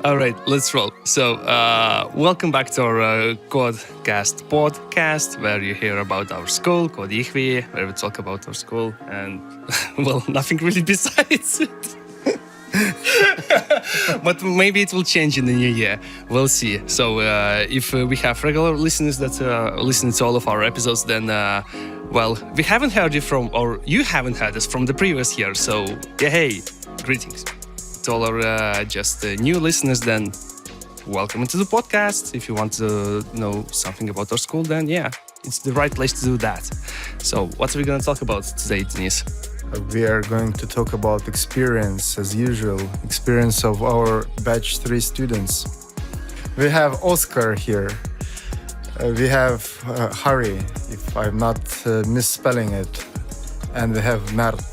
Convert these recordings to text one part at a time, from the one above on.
All right, let's roll. So, welcome back to our Koodcast podcast, where you hear about our school, Kood Jõhvi, where we talk about our school and, well, nothing really besides it. But maybe it will change in the new year. We'll see. So, if we have regular listeners that listen to all of our episodes, then, well, we haven't heard you from, or you haven't heard us from the previous year. So, yeah, hey, greetings. To all our just new listeners, then welcome into the podcast. If you want to know something about our school, then yeah, it's the right place to do that. So what are we going to talk about today, Denise? We are going to talk about experience, as usual, experience of our batch 3 students. We have Oscar here. We have Harry, if I'm not misspelling it. And we have Mert.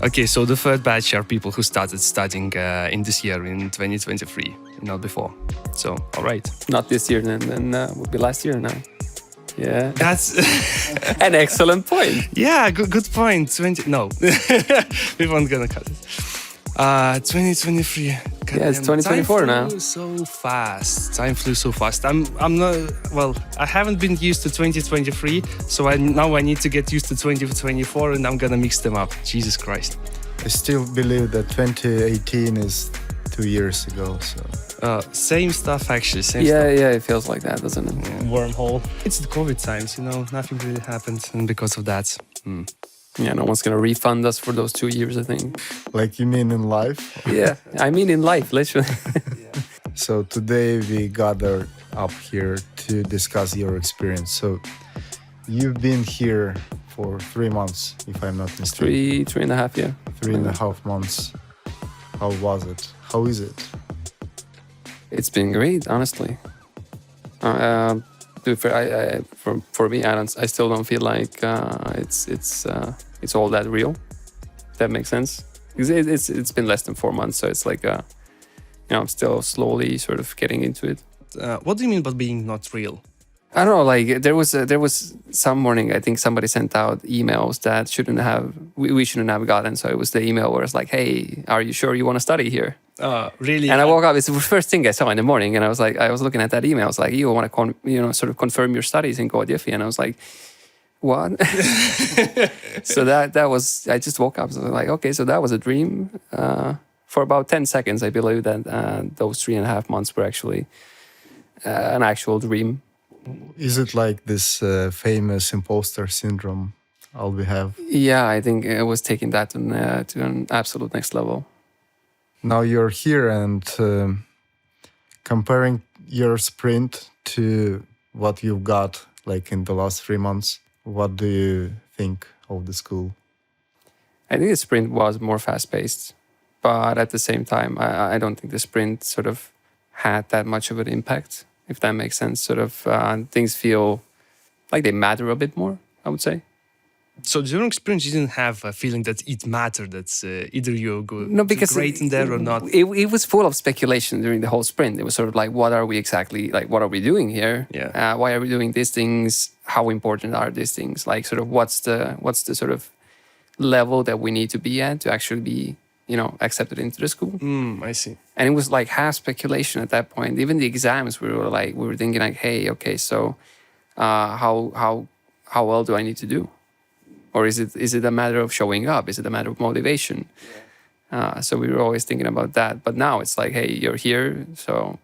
Okay, so the third batch are people who started studying in this year, in 2023, not before. So, all right. Not this year, then would be last year now. Yeah. That's an excellent point. Yeah, good point. No, we weren't gonna cut it. 2023. Yeah, it's 2024 now. Time flew so fast. Time flew so fast. I'm not. Well, I haven't been used to 2023, so now I need to get used to 2024, and I'm gonna mix them up. Jesus Christ. I still believe that 2018 is 2 years ago. So same stuff actually. Yeah, it feels like that, doesn't it? Yeah. Wormhole. It's the COVID times, nothing really happened, and because of that. Yeah, no one's going to refund us for those 2 years, I think. Like you mean in life? Yeah, I mean in life, literally. Yeah. So today we gathered up here to discuss your experience. So you've been here for 3 months, if I'm not mistaken. Three and a half, yeah. 3.5 months. How was it? How is it? It's been great, honestly. For me, I still don't feel like it's all that real. If that makes sense. Because it's been less than 4 months, so it's like I'm still slowly sort of getting into it. What do you mean by being not real? I don't know. Like there was some morning, I think somebody sent out emails that we shouldn't have gotten. So it was the email where it's like, "Hey, are you sure you want to study here?" Really? And I woke up. It's the first thing I saw in the morning, and I was looking at that email. I was like, "You want to sort of confirm your studies in Kood Jõhvi?" And I was like, "What?" So that was. I just woke up. So I was like, "Okay, so that was a dream." For about 10 seconds, I believe that those 3.5 months were actually an actual dream. Is it like this famous imposter syndrome all we have? Yeah, I think it was taking that to an absolute next level. Now you're here and comparing your sprint to what you've got like in the last 3 months, what do you think of the school? I think the sprint was more fast-paced, but at the same time, I don't think the sprint sort of had that much of an impact, if that makes sense. Sort of things feel like they matter a bit more, I would say. So during experience, you didn't have a feeling that it mattered, that either you're good, no, because great in there or not? It was full of speculation during the whole sprint. It was sort of like, what are we doing here? Yeah. Why are we doing these things? How important are these things? Like sort of what's the sort of level that we need to be at to actually be, accepted into the school? I see. And it was like half speculation at that point. Even the exams, we were thinking like, hey, okay, so how well do I need to do? Or is it a matter of showing up? Is it a matter of motivation? Yeah. So we were always thinking about that. But now it's like, hey, you're here. So,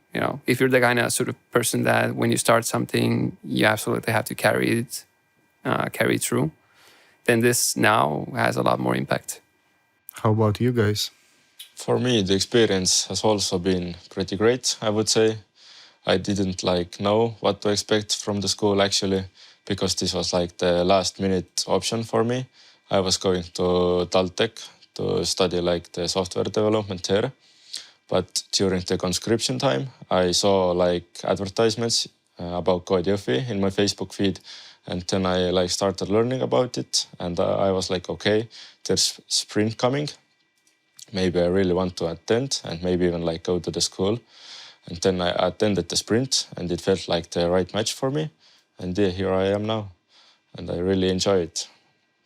if you're the kind of sort of person that when you start something, you absolutely have to carry it through, then this now has a lot more impact. How about you guys? For me, the experience has also been pretty great, I would say. I didn't know what to expect from the school actually, because this was like the last minute option for me. I was going to TalTech to study like the software development here. But during the conscription time, I saw like advertisements about Kood Jõhvi in my Facebook feed. And then I started learning about it. And I was like, okay, there's sprint coming. Maybe I really want to attend and maybe even go to the school. And then I attended the sprint and it felt like the right match for me. And here I am now. And I really enjoy it.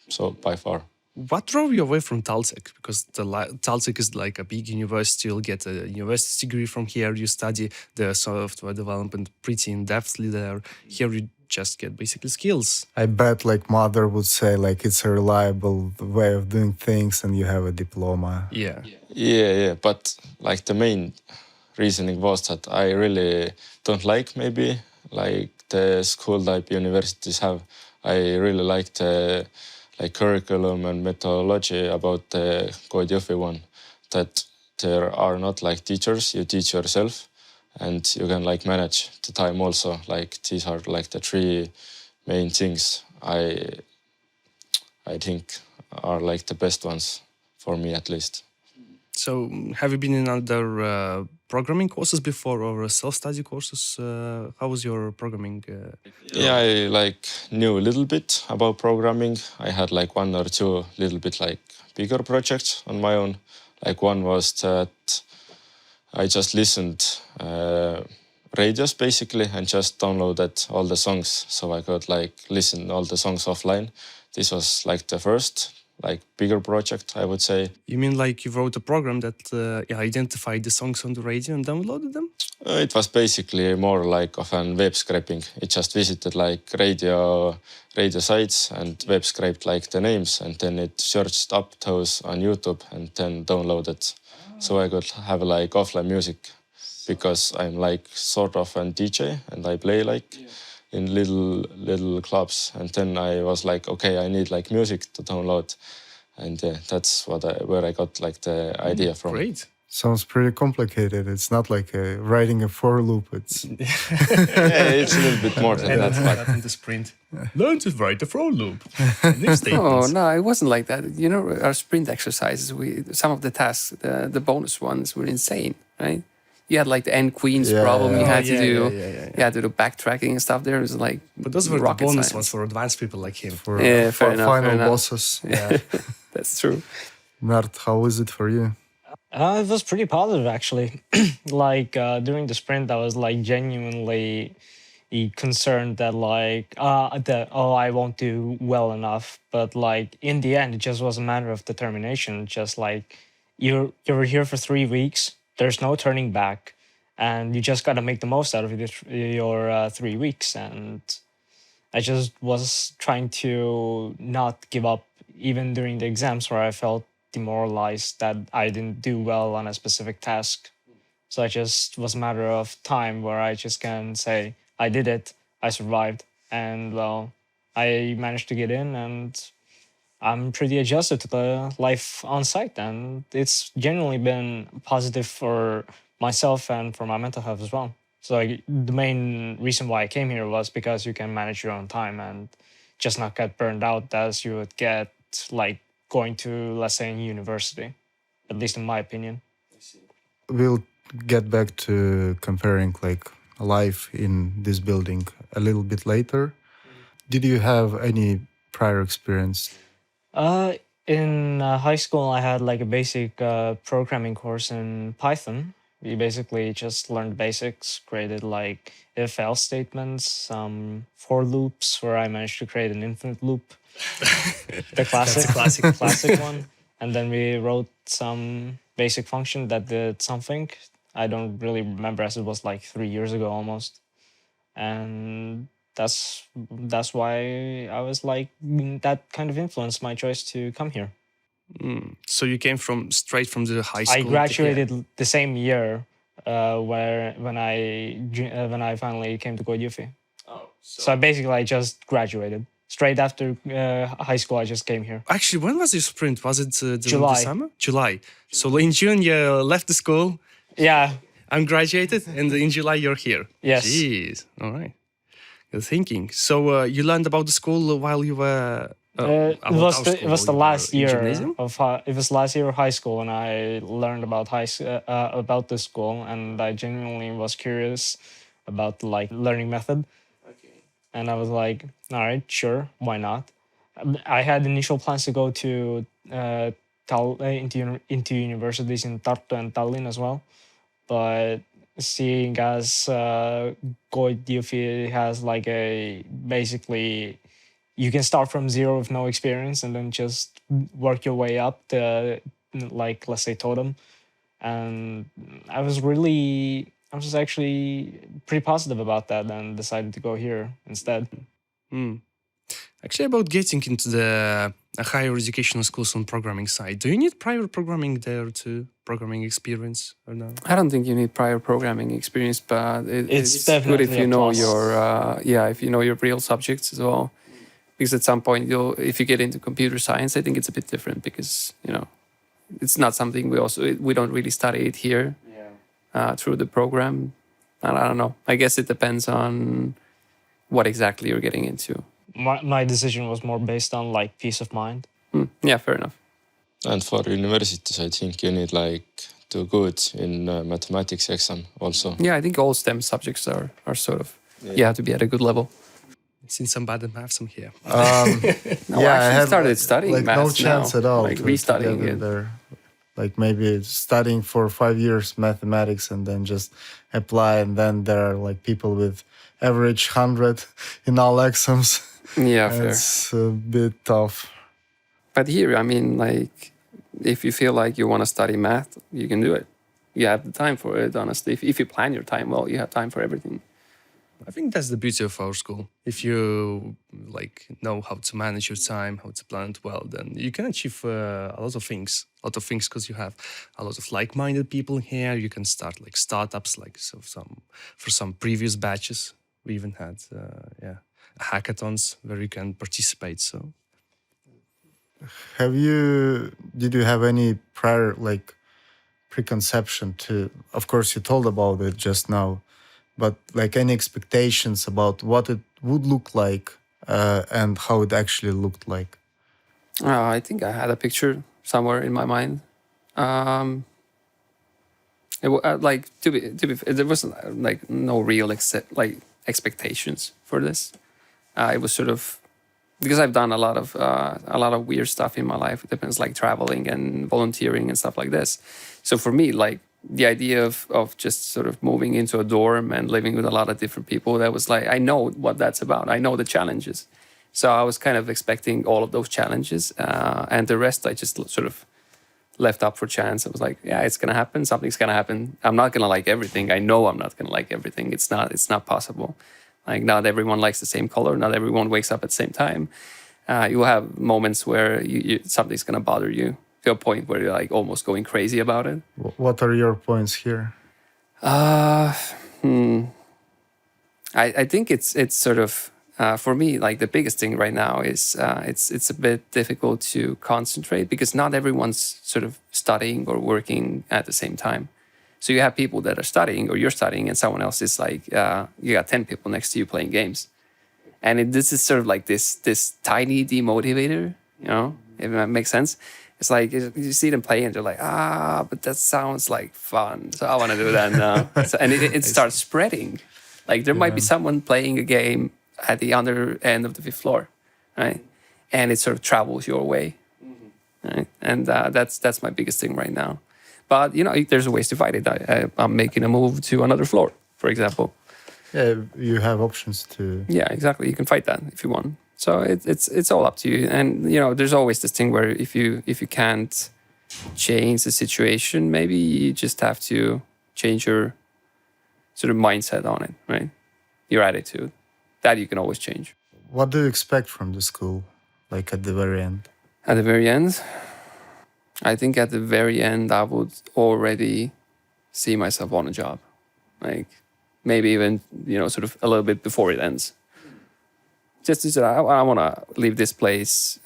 So by far. What drove you away from Taltech? Because Taltech is like a big university. You'll get a university degree from here. You study the software development pretty in depthly there. Here you just get basically skills. I bet like mother would say like it's a reliable way of doing things and you have a diploma. Yeah. Yeah. But like the main reasoning was that I really don't like maybe like the school type universities have. I really like the like curriculum and methodology about the Jõhvi one, that there are not like teachers, you teach yourself and you can like manage the time also. Like these are like the three main things I think are like the best ones for me at least. So have you been in other programming courses before or self-study courses? How was your programming? Yeah, I like knew a little bit about programming. I had like one or two little bit like bigger projects on my own. Like one was that I just listened radios basically and just downloaded all the songs so I could like listen all the songs offline. This was like the first like bigger project, I would say. You mean like you wrote a program that identified the songs on the radio and downloaded them? It was basically more like of an web scraping. It just visited like radio sites and web scraped like the names and then it searched up those on YouTube and then downloaded. So I could have like offline music because I'm like sort of a DJ and I play like in little clubs. And then I was like, okay, I need like music to download. And that's where I got like the idea from. Great. Sounds pretty complicated. It's not like writing a for loop. It's It's a little bit more than that. That in the sprint. Learn to write a for loop. Next Oh statement. no, it wasn't like that. You know, our sprint exercises, some of the tasks, the bonus ones were insane, right? You had like the end queens problem. You had to do, you had to do backtracking and stuff. There it was like, But those were the rocket bonus science. ones for advanced people like him. for, Yeah, for fair enough, final fair enough. bosses. Yeah. That's true. Mert, how is it for you? It was pretty positive, actually. Like during the sprint, I was like genuinely concerned that I won't do well enough. But like in the end, it just was a matter of determination. Just like you're here for 3 weeks. There's no turning back, and you just got to make the most out of your 3 weeks. And I just was trying to not give up, even during the exams where I felt demoralized that I didn't do well on a specific task. So it just was a matter of time where I just can say, I did it, I survived, and well, I managed to get in, and I'm pretty adjusted to the life on site, and it's genuinely been positive for myself and for my mental health as well. So the main reason why I came here was because you can manage your own time and just not get burned out as you would get like going to, let's say, university, at least in my opinion. We'll get back to comparing like life in this building a little bit later. Did you have any prior experience? In high school, I had like a basic programming course in Python. We basically just learned basics, created like if-else statements, some for loops where I managed to create an infinite loop. The classic one. And then we wrote some basic function that did something. I don't really remember, as it was like 3 years ago almost. And that's why I was like, that kind of influenced my choice to come here. So you came straight from the high school? I graduated the same year when I finally came to Jõhvi. So basically I just graduated. Straight after high school, I just came here. Actually, when was your sprint? Was it during July. the summer? July. So in June, you left the school. Yeah. I'm graduated, and in July, you're here. Yes. Jeez. All right. Good thinking. So you learned about the school while you were... It was the last year gymnasium? of high school when I learned about the school, and I genuinely was curious about the like learning method. And I was like, all right, sure, why not? I had initial plans to go to into universities in Tartu and Tallinn as well, but seeing as Jõhvi has like a basically you can start from zero with no experience and then just work your way up to, like, let's say totem. And I was actually pretty positive about that and decided to go here instead. Actually, about getting into the higher educational schools on programming side, do you need prior programming there too? Programming experience or no? I don't think you need prior programming experience, but it's good definitely if you a know plus. if you know your real subjects as well. Because at some point, if you get into computer science, I think it's a bit different because it's not something we don't really study it here through the program. And I don't know. I guess it depends on what exactly you're getting into. My decision was more based on like peace of mind. Yeah, fair enough. And for universities, I think you need like do good in mathematics exam also. Yeah, I think all STEM subjects are sort of, you have to be at a good level. Seen some bad maths from here. No, I actually started studying like maths no chance now, at all like to restudying get it. there. Like maybe studying for 5 years mathematics and then just apply, and then there are like people with average 100 in all exams. Yeah, And fair. it's a bit tough. But here, I mean, like, if you feel like you want to study math, you can do it. You have the time for it, honestly. If you plan your time well, you have time for everything. I think that's the beauty of our school. If you like know how to manage your time, how to plan it well, then you can achieve a lot of things. Because you have a lot of like-minded people here. You can start like startups, like for some previous batches. We even had hackathons where you can participate. So, Did you have any prior like preconception to? Of course, you told about it just now. But like any expectations about what it would look like and how it actually looked like? I think I had a picture somewhere in my mind. There wasn't like no real expectations for this. It was sort of because I've done a lot of weird stuff in my life. It depends, like traveling and volunteering and stuff like this. So for me, like, the idea of just sort of moving into a dorm and living with a lot of different people, that was like, I know what that's about. I know the challenges. So I was kind of expecting all of those challenges. And the rest, I just sort of left up for chance. I was like, yeah, it's going to happen. Something's going to happen. I'm not going to like everything. I know I'm not going to like everything. It's not possible. Like, not everyone likes the same color. Not everyone wakes up at the same time. You will have moments where something's going to bother you, to a point where you're like almost going crazy about it. What are your points here? I think it's sort of for me, like, the biggest thing right now is it's a bit difficult to concentrate because not everyone's sort of studying or working at the same time. So you have people that are studying, or you're studying, and someone else is like, you got 10 people next to you playing games, and this is sort of like this tiny demotivator, if that makes sense. It's like you see them play and they're like, but that sounds like fun, so I want to do that now. And it starts spreading. Like, there might be someone playing a game at the other end of the 5th floor, right? And it sort of travels your way, right? And that's my biggest thing right now. But there's ways to fight it. I'm making a move to another floor, for example. Yeah, you have options to. Yeah, exactly. You can fight that if you want. So it's all up to you. And there's always this thing where if you can't change the situation, maybe you just have to change your sort of mindset on it, right? Your attitude. That you can always change. What do you expect from the school, like at the very end? At the very end, I think at the very end, I would already see myself on a job. Like, maybe even, sort of a little bit before it ends. Just to say, I want to leave this place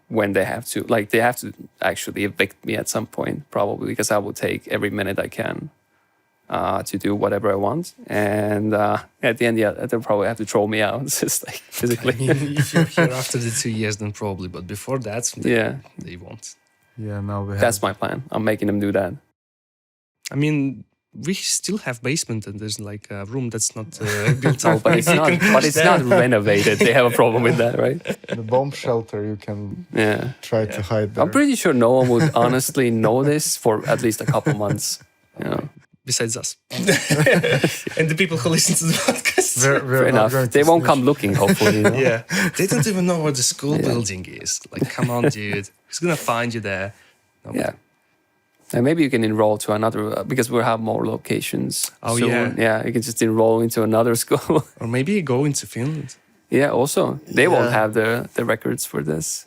when they have to. Like, they have to actually evict me at some point, probably, because I will take every minute I can to do whatever I want. And at the end, they'll probably have to throw me out, just like physically. I mean, if you're here after the 2 years, then probably. But before that, they won't. Yeah, now we have. That's my plan. I'm making them do that. I mean, we still have basement, and there's like a room that's not built up. But it's not. But it's not renovated. They have a problem with that, right? The bomb shelter, you can try to hide there. I'm pretty sure no one would honestly know this for at least a couple months. besides us and the people who listen to the podcast. Fair enough. They won't come looking, hopefully. You know? Yeah, they don't even know where the school building is. Like, come on, dude, who's gonna find you there? No. Yeah. And maybe you can enroll to another because we'll have more locations. Oh, soon. yeah. Yeah, you can just enroll into another school. Or maybe go into Finland. Yeah, also. They won't Yeah. have the records for this.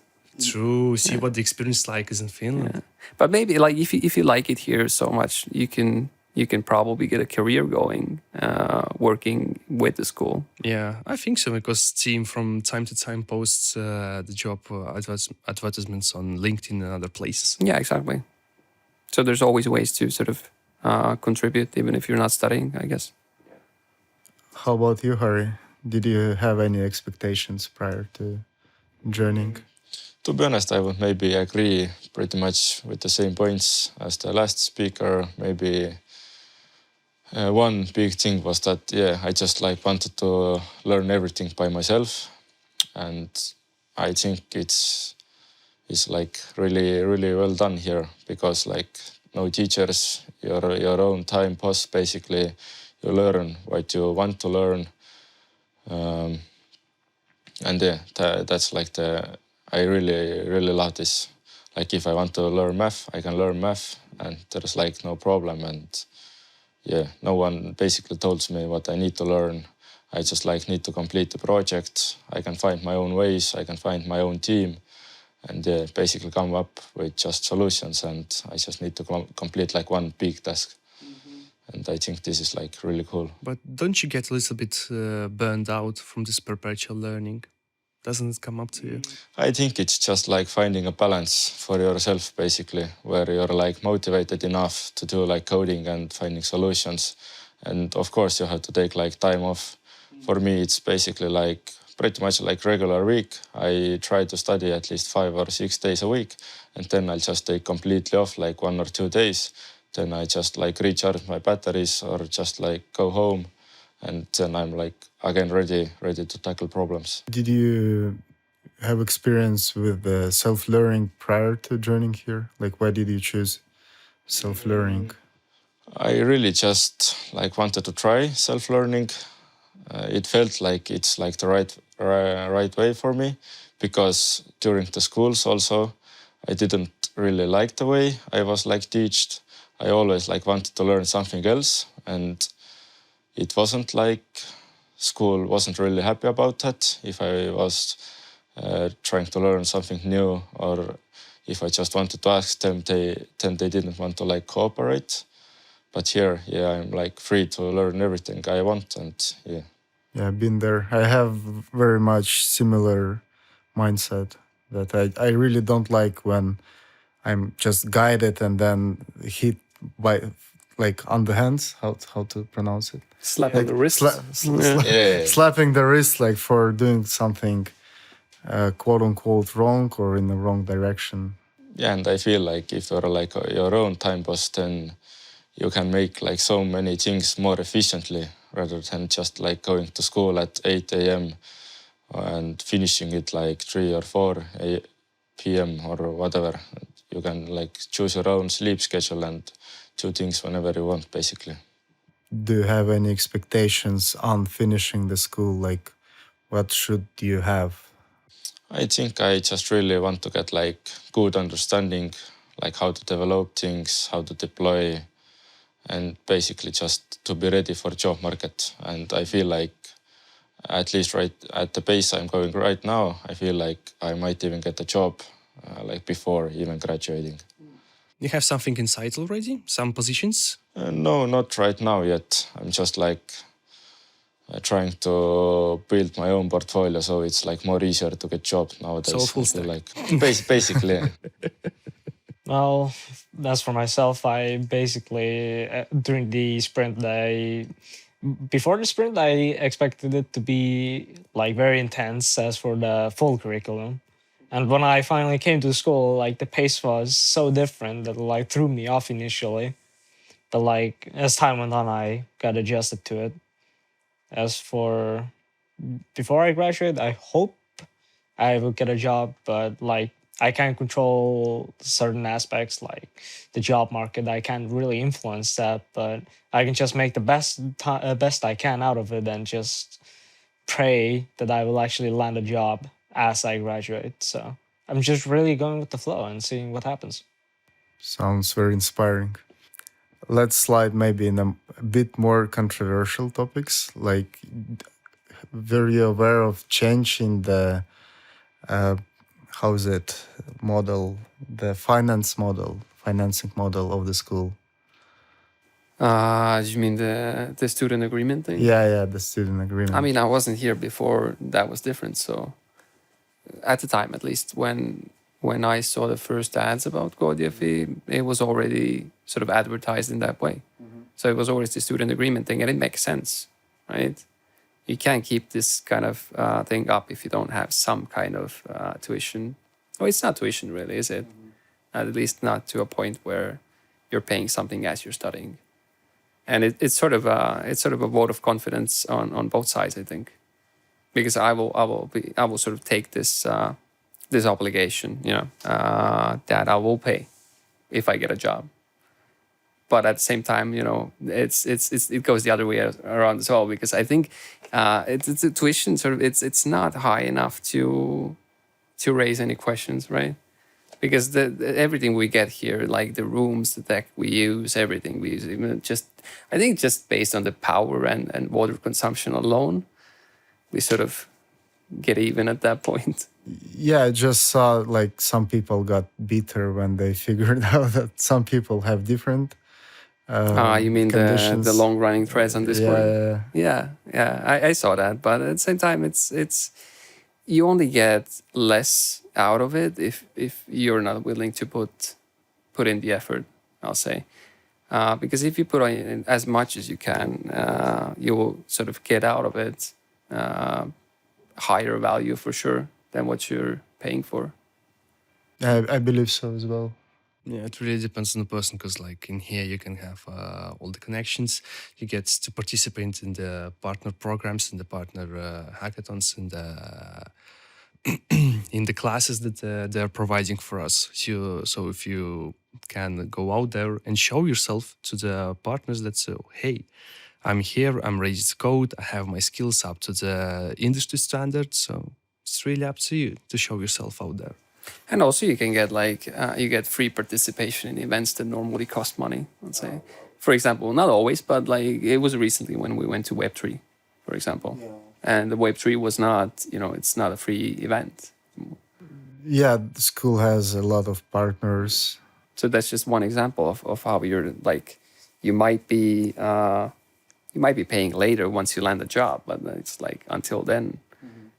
True. See what the experience like is in Finland. Yeah. But maybe like if you like it here so much, you can probably get a career going working with the school. Yeah, I think so, because team from time to time posts the job advertisements on LinkedIn and other places. Yeah, exactly. So there's always ways to sort of contribute, even if you're not studying, I guess. How about you, Harry? Did you have any expectations prior to joining? To be honest, I would maybe agree pretty much with the same points as the last speaker. Maybe one big thing was that, I just like wanted to learn everything by myself. And I think it's like really, really well done here, because like no teachers, your own time pass basically. You learn what you want to learn. And that's like I really, really love this. Like if I want to learn math, I can learn math and there's like no problem. And no one basically tells me what I need to learn. I just like need to complete the project. I can find my own ways. I can find my own team and basically come up with just solutions. And I just need to complete like one big task. And I think this is like really cool. But don't you get a little bit burned out from this perpetual learning? Doesn't it come up to you? I think it's just like finding a balance for yourself, basically, where you're like motivated enough to do like coding and finding solutions. And of course, you have to take like time off. For me, it's basically like pretty much like regular week. I try to study at least 5 or 6 days a week, and then I'll just take completely off like 1 or 2 days. Then I just like recharge my batteries or just like go home, and then I'm like again ready to tackle problems. Did you have experience with self-learning prior to joining here? Like, why did you choose self-learning? I really just like wanted to try self-learning. It felt like it's like the right way for me, because during the schools also I didn't really like the way I was like taught. I always like wanted to learn something else, and it wasn't like school wasn't really happy about that. If I was trying to learn something new, or if I just wanted to ask them, then they didn't want to like cooperate. But here, I'm like free to learn everything I want, and Yeah, I've been there. I have very much similar mindset that I really don't like when I'm just guided and then hit by like on the hands. How to pronounce it? Slap on the wrist. Slapping the wrist like for doing something quote unquote wrong or in the wrong direction. Yeah, and I feel like if you're like your own time boss, then you can make like so many things more efficiently rather than just like going to school at 8 a.m. and finishing it like 3 or 4 p.m. or whatever. You can like choose your own sleep schedule and do things whenever you want, basically. Do you have any expectations on finishing the school? Like, what should you have? I think I just really want to get like good understanding, like how to develop things, how to deploy, and basically just to be ready for job market. And I feel like at least right at the pace I'm going right now, I feel like I might even get a job like before even graduating. You have something in sight already? Some positions? No, not right now yet. I'm just like trying to build my own portfolio, so it's like more easier to get job nowadays. So full stack. Like basically. Yeah. Well, as for myself, I basically during the sprint, before the sprint, I expected it to be like very intense as for the full curriculum. And when I finally came to school, like the pace was so different that like threw me off initially. But like as time went on, I got adjusted to it. As for before I graduate, I hope I will get a job, but like I can't control certain aspects like the job market. I can't really influence that, but I can just make the best I can out of it and just pray that I will actually land a job as I graduate. So I'm just really going with the flow and seeing what happens. Sounds very inspiring. Let's slide maybe in a bit more controversial topics. Like, very aware of change in the how is it model, the financing model of the school. You mean the student agreement thing? Yeah, the student agreement. I mean, I wasn't here before that was different. So at the time, at least, when I saw the first ads about Jõhvi, it was already sort of advertised in that way. So it was always the student agreement thing, and it makes sense, right? You can't keep this kind of thing up if you don't have some kind of tuition. Oh, it's not tuition really, is it? At least not to a point where you're paying something as you're studying. And it's sort of a vote of confidence on both sides, I think, because I will sort of take this this obligation, that I will pay if I get a job. But at the same time, it goes the other way around as well, because I think it's a tuition sort of it's not high enough to raise any questions, right? Because the everything we get here, like the rooms, the deck we use, everything we use, even I think just based on the power and water consumption alone, we sort of get even at that point. Yeah, I just saw like some people got bitter when they figured out that some people have different You mean conditions. the long running threads on Discord? Yeah. I saw that, but at the same time, it's you only get less out of it if you're not willing to put in the effort, I'll say. Because if you put in as much as you can, you will sort of get out of it higher value for sure than what you're paying for. I believe so as well. Yeah, it really depends on the person, because like in here you can have all the connections. You get to participate in the partner programs, in the partner hackathons, in the in the classes that they're providing for us. So if you can go out there and show yourself to the partners that say, hey, I'm here, I'm ready to code, I have my skills up to the industry standards. So it's really up to you to show yourself out there. And also you can get you get free participation in events that normally cost money, let's say. For example, not always, but like it was recently when we went to Web3, for example. Yeah. And the Web3 was not, it's not a free event. Yeah, the school has a lot of partners. So that's just one example of how you're like, you might be paying later once you land a job, but it's like until then,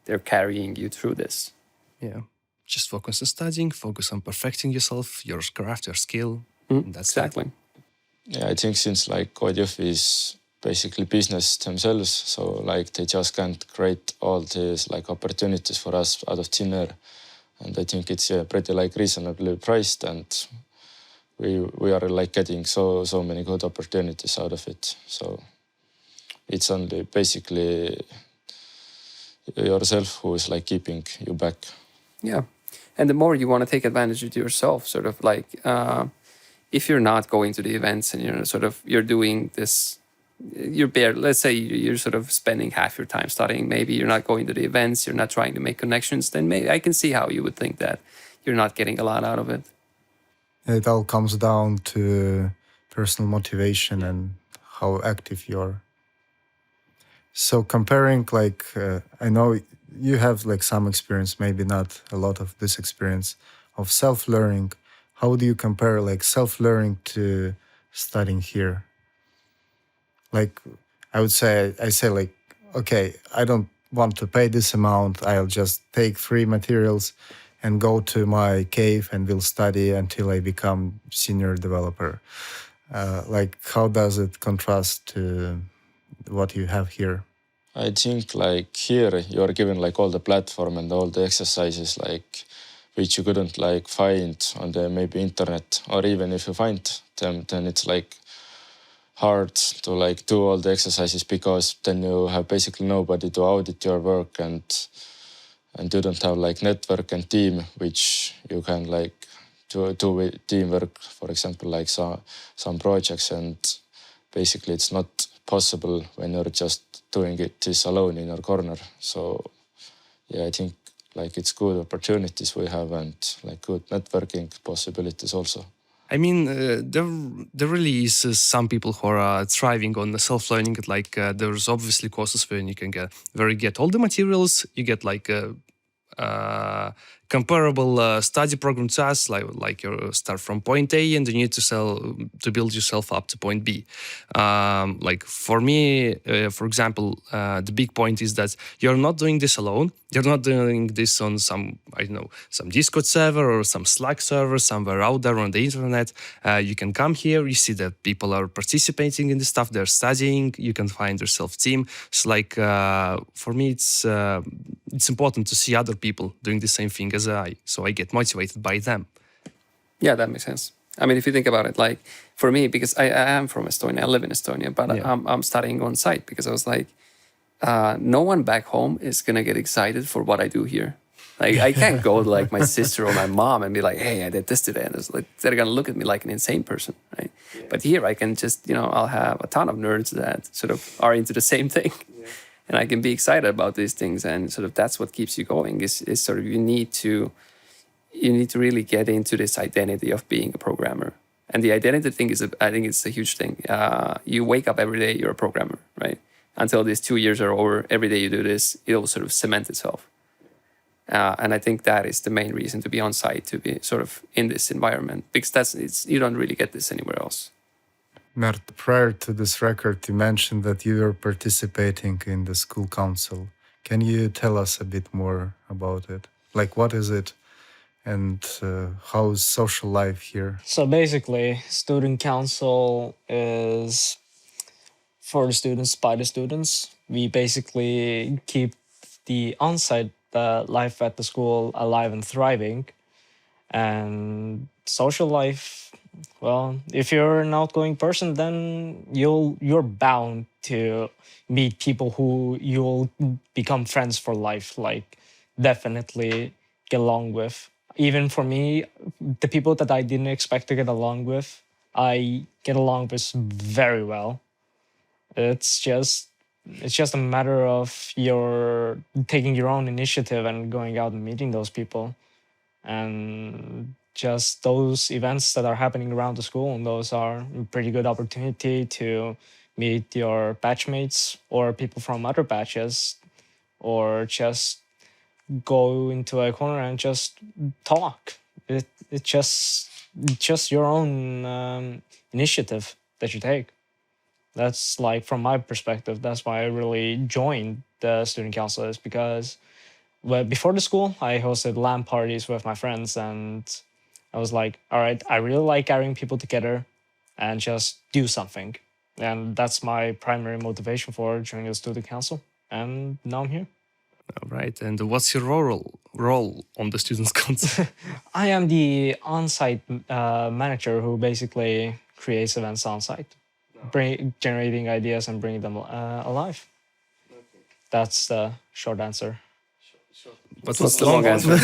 they're carrying you through this. Yeah. Just focus on studying, focus on perfecting yourself, your craft, your skill. That's exactly. It. Yeah, I think since like Jõhvi is basically business themselves, so like they just can't create all these like opportunities for us out of thin air. And I think it's pretty like reasonably priced, and we are like getting so many good opportunities out of it. So it's only basically yourself who is like keeping you back. Yeah. And the more you want to take advantage of yourself, sort of like if you're not going to the events and you're doing this, let's say you're sort of spending half your time studying, maybe you're not going to the events, you're not trying to make connections, then maybe I can see how you would think that you're not getting a lot out of it. It all comes down to personal motivation and how active you are. So comparing, like, I know you have like some experience, maybe not a lot of this experience of self-learning. How do you compare like self-learning to studying here? Like, I say like, okay, I don't want to pay this amount. I'll just take free materials and go to my cave and will study until I become senior developer. Like, how does it contrast to what you have here? I think like here you are given like all the platform and all the exercises like which you couldn't like find on the maybe internet, or even if you find them, then it's like hard to like do all the exercises because then you have basically nobody to audit your work, and and you don't have like network and team, which you can like do teamwork, for example, like some projects, and basically it's not possible when you're just doing it this alone in your corner. So yeah, I think like it's good opportunities we have and like good networking possibilities also. I mean, there really is some people who are thriving on the self-learning. Like there's obviously courses where you can get all the materials. You get like comparable study program to us, like you start from point A and you need to build yourself up to point B. Like for me, for example, the big point is that you're not doing this alone. You're not doing this on some Discord server or some Slack server somewhere out there on the internet. You can come here, you see that people are participating in this stuff, they're studying, you can find yourself team. So like for me, it's important to see other people doing the same thing as I, so I get motivated by them. Yeah, that makes sense. I mean, if you think about it, like for me, because I am from Estonia, I live in Estonia, but Yeah. I'm studying on site because I was like, no one back home is gonna get excited for what I do here. Like I can't go to like my sister or my mom and be like, "Hey, I did this today," and it's like they're gonna look at me like an insane person, right? But here I can just, I'll have a ton of nerds that sort of are into the same thing, and I can be excited about these things, and sort of that's what keeps you going. Is sort of you need to really get into this identity of being a programmer, and the identity thing I think it's a huge thing. You wake up every day, you're a programmer, right? Until these 2 years are over, every day you do this, it'll sort of cement itself. And I think that is the main reason to be on site, to be sort of in this environment, because you don't really get this anywhere else. Mert, prior to this record, you mentioned that you were participating in the school council. Can you tell us a bit more about it? Like, what is it, and how is social life here? So basically, student council is for the students, by the students. We basically keep the on-site life at the school alive and thriving. And social life, well, if you're an outgoing person, then you're bound to meet people who you'll become friends for life, like definitely get along with. Even for me, the people that I didn't expect to get along with, I get along with very well. It's just a matter of your taking your own initiative and going out and meeting those people. And just those events that are happening around the school, and those are a pretty good opportunity to meet your batchmates or people from other batches, or just go into a corner and just talk. It's just your own initiative that you take. That's like, from my perspective, that's why I really joined the student council, is because before the school, I hosted LAN parties with my friends, and I was like, all right, I really like gathering people together and just do something. And that's my primary motivation for joining the student council. And now I'm here. All right. And what's your role on the students' council? I am the on-site manager who basically creates events on-site, generating ideas and bringing them alive. That's the short answer. What's the long answer?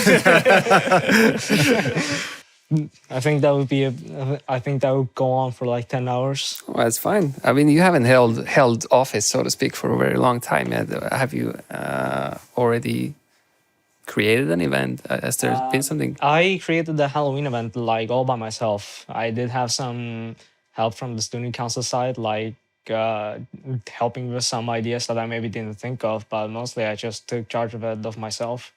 I think that would go on for like 10 hours. Well, that's fine. I mean, you haven't held office, so to speak, for a very long time yet. Have you already created an event? Has there been something? I created the Halloween event like all by myself. I did have some help from the student council side, like helping with some ideas that I maybe didn't think of, but mostly I just took charge of it myself,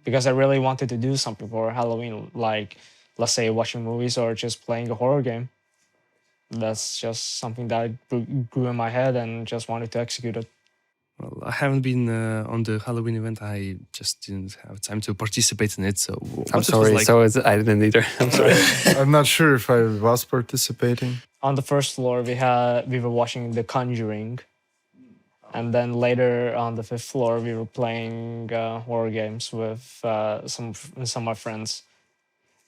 because I really wanted to do something for Halloween, like, let's say, watching movies or just playing a horror game. That's just something that grew in my head and just wanted to execute it. Well, I haven't been on the Halloween event. I just didn't have time to participate in it. So I'm sorry. I didn't either. I'm sorry. I'm not sure if I was participating. On the first floor, we were watching The Conjuring. And then later on the 5th floor, we were playing horror games with some of my friends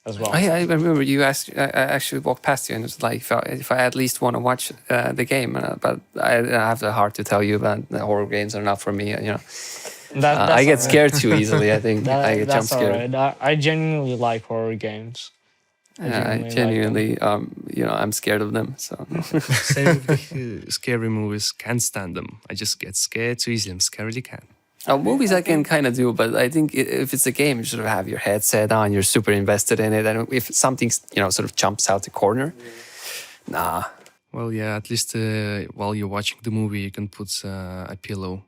as well. I remember you asked. I actually walked past you and it was like, if I at least want to watch the game, but I have the heart to tell you that the horror games are not for me. I get scared too easily. I think I get jump That's scared. alright. I genuinely like horror games. I like genuinely, I'm scared of them. So Same with the scary movies. Can't stand them. I just get scared too easily. I'm scaredy cat. movies I can kind of do, but I think if it's a game, you sort of have your headset on, you're super invested in it, and if something sort of jumps out the corner, nah. Well, yeah. At least while you're watching the movie, you can put a pillow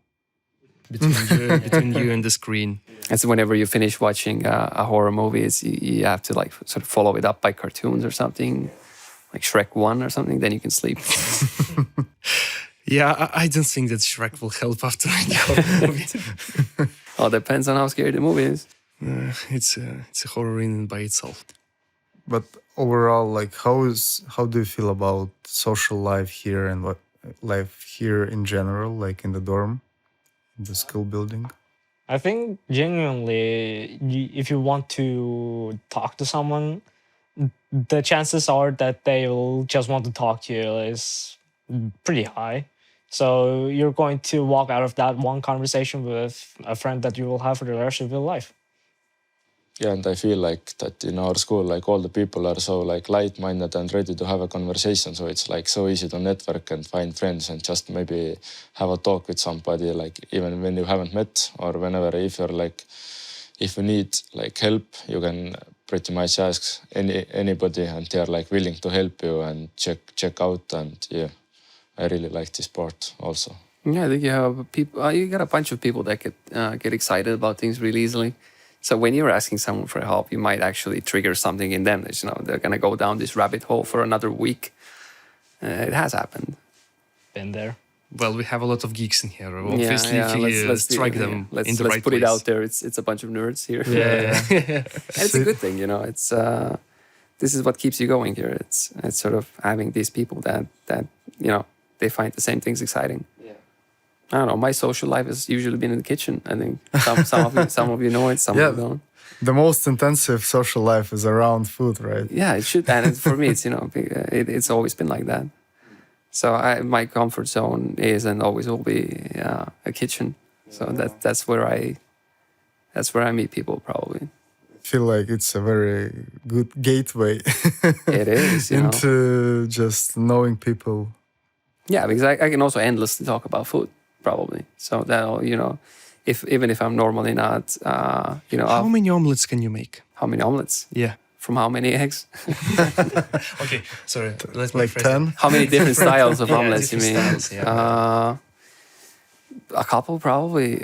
between you and the screen. And so whenever you finish watching a horror movie, you have to like sort of follow it up by cartoons or something, like Shrek 1 or something. Then you can sleep. Yeah, I don't think that Shrek will help after any horror movie. All depends on how scary the movie is. It's a horror in and by itself. But overall, like, how do you feel about social life here and what life here in general, like in the dorm, in the school building? I think genuinely, if you want to talk to someone, the chances are that they will just want to talk to you is pretty high. So you're going to walk out of that one conversation with a friend that you will have for the rest of your life. Yeah, and I feel like that in our school, like all the people are so like light-minded and ready to have a conversation. So it's like so easy to network and find friends and just maybe have a talk with somebody, like even when you haven't met or whenever, if you need like help, you can pretty much ask anybody and they're like willing to help you and check out. And yeah, I really like this part also. Yeah, I think you have people. You got a bunch of people that get excited about things really easily. So when you're asking someone for help, you might actually trigger something in them. They're gonna go down this rabbit hole for another week. It has happened. Been there. Well, we have a lot of geeks in here. Obviously, if you strike them in the right Let's put place. it out there. It's a bunch of nerds here. Yeah. And it's a good thing, It's this is what keeps you going here. It's sort of having these people that they find the same things exciting. I don't know. My social life has usually been in the kitchen. I think some of you know it, some of you don't. The most intensive social life is around food, right? Yeah, it should. And for me, it's always been like that. So my comfort zone is and always will be a kitchen. So that's where I meet people probably. I feel like it's a very good gateway It is into just knowing people. Yeah, because I can also endlessly talk about food. Probably. So that even if I'm normally not, How many omelets can you make? how many omelets Yeah. from how many eggs? Okay, sorry. Let's Like 10? How many different styles of omelets you mean? different styles, A couple probably.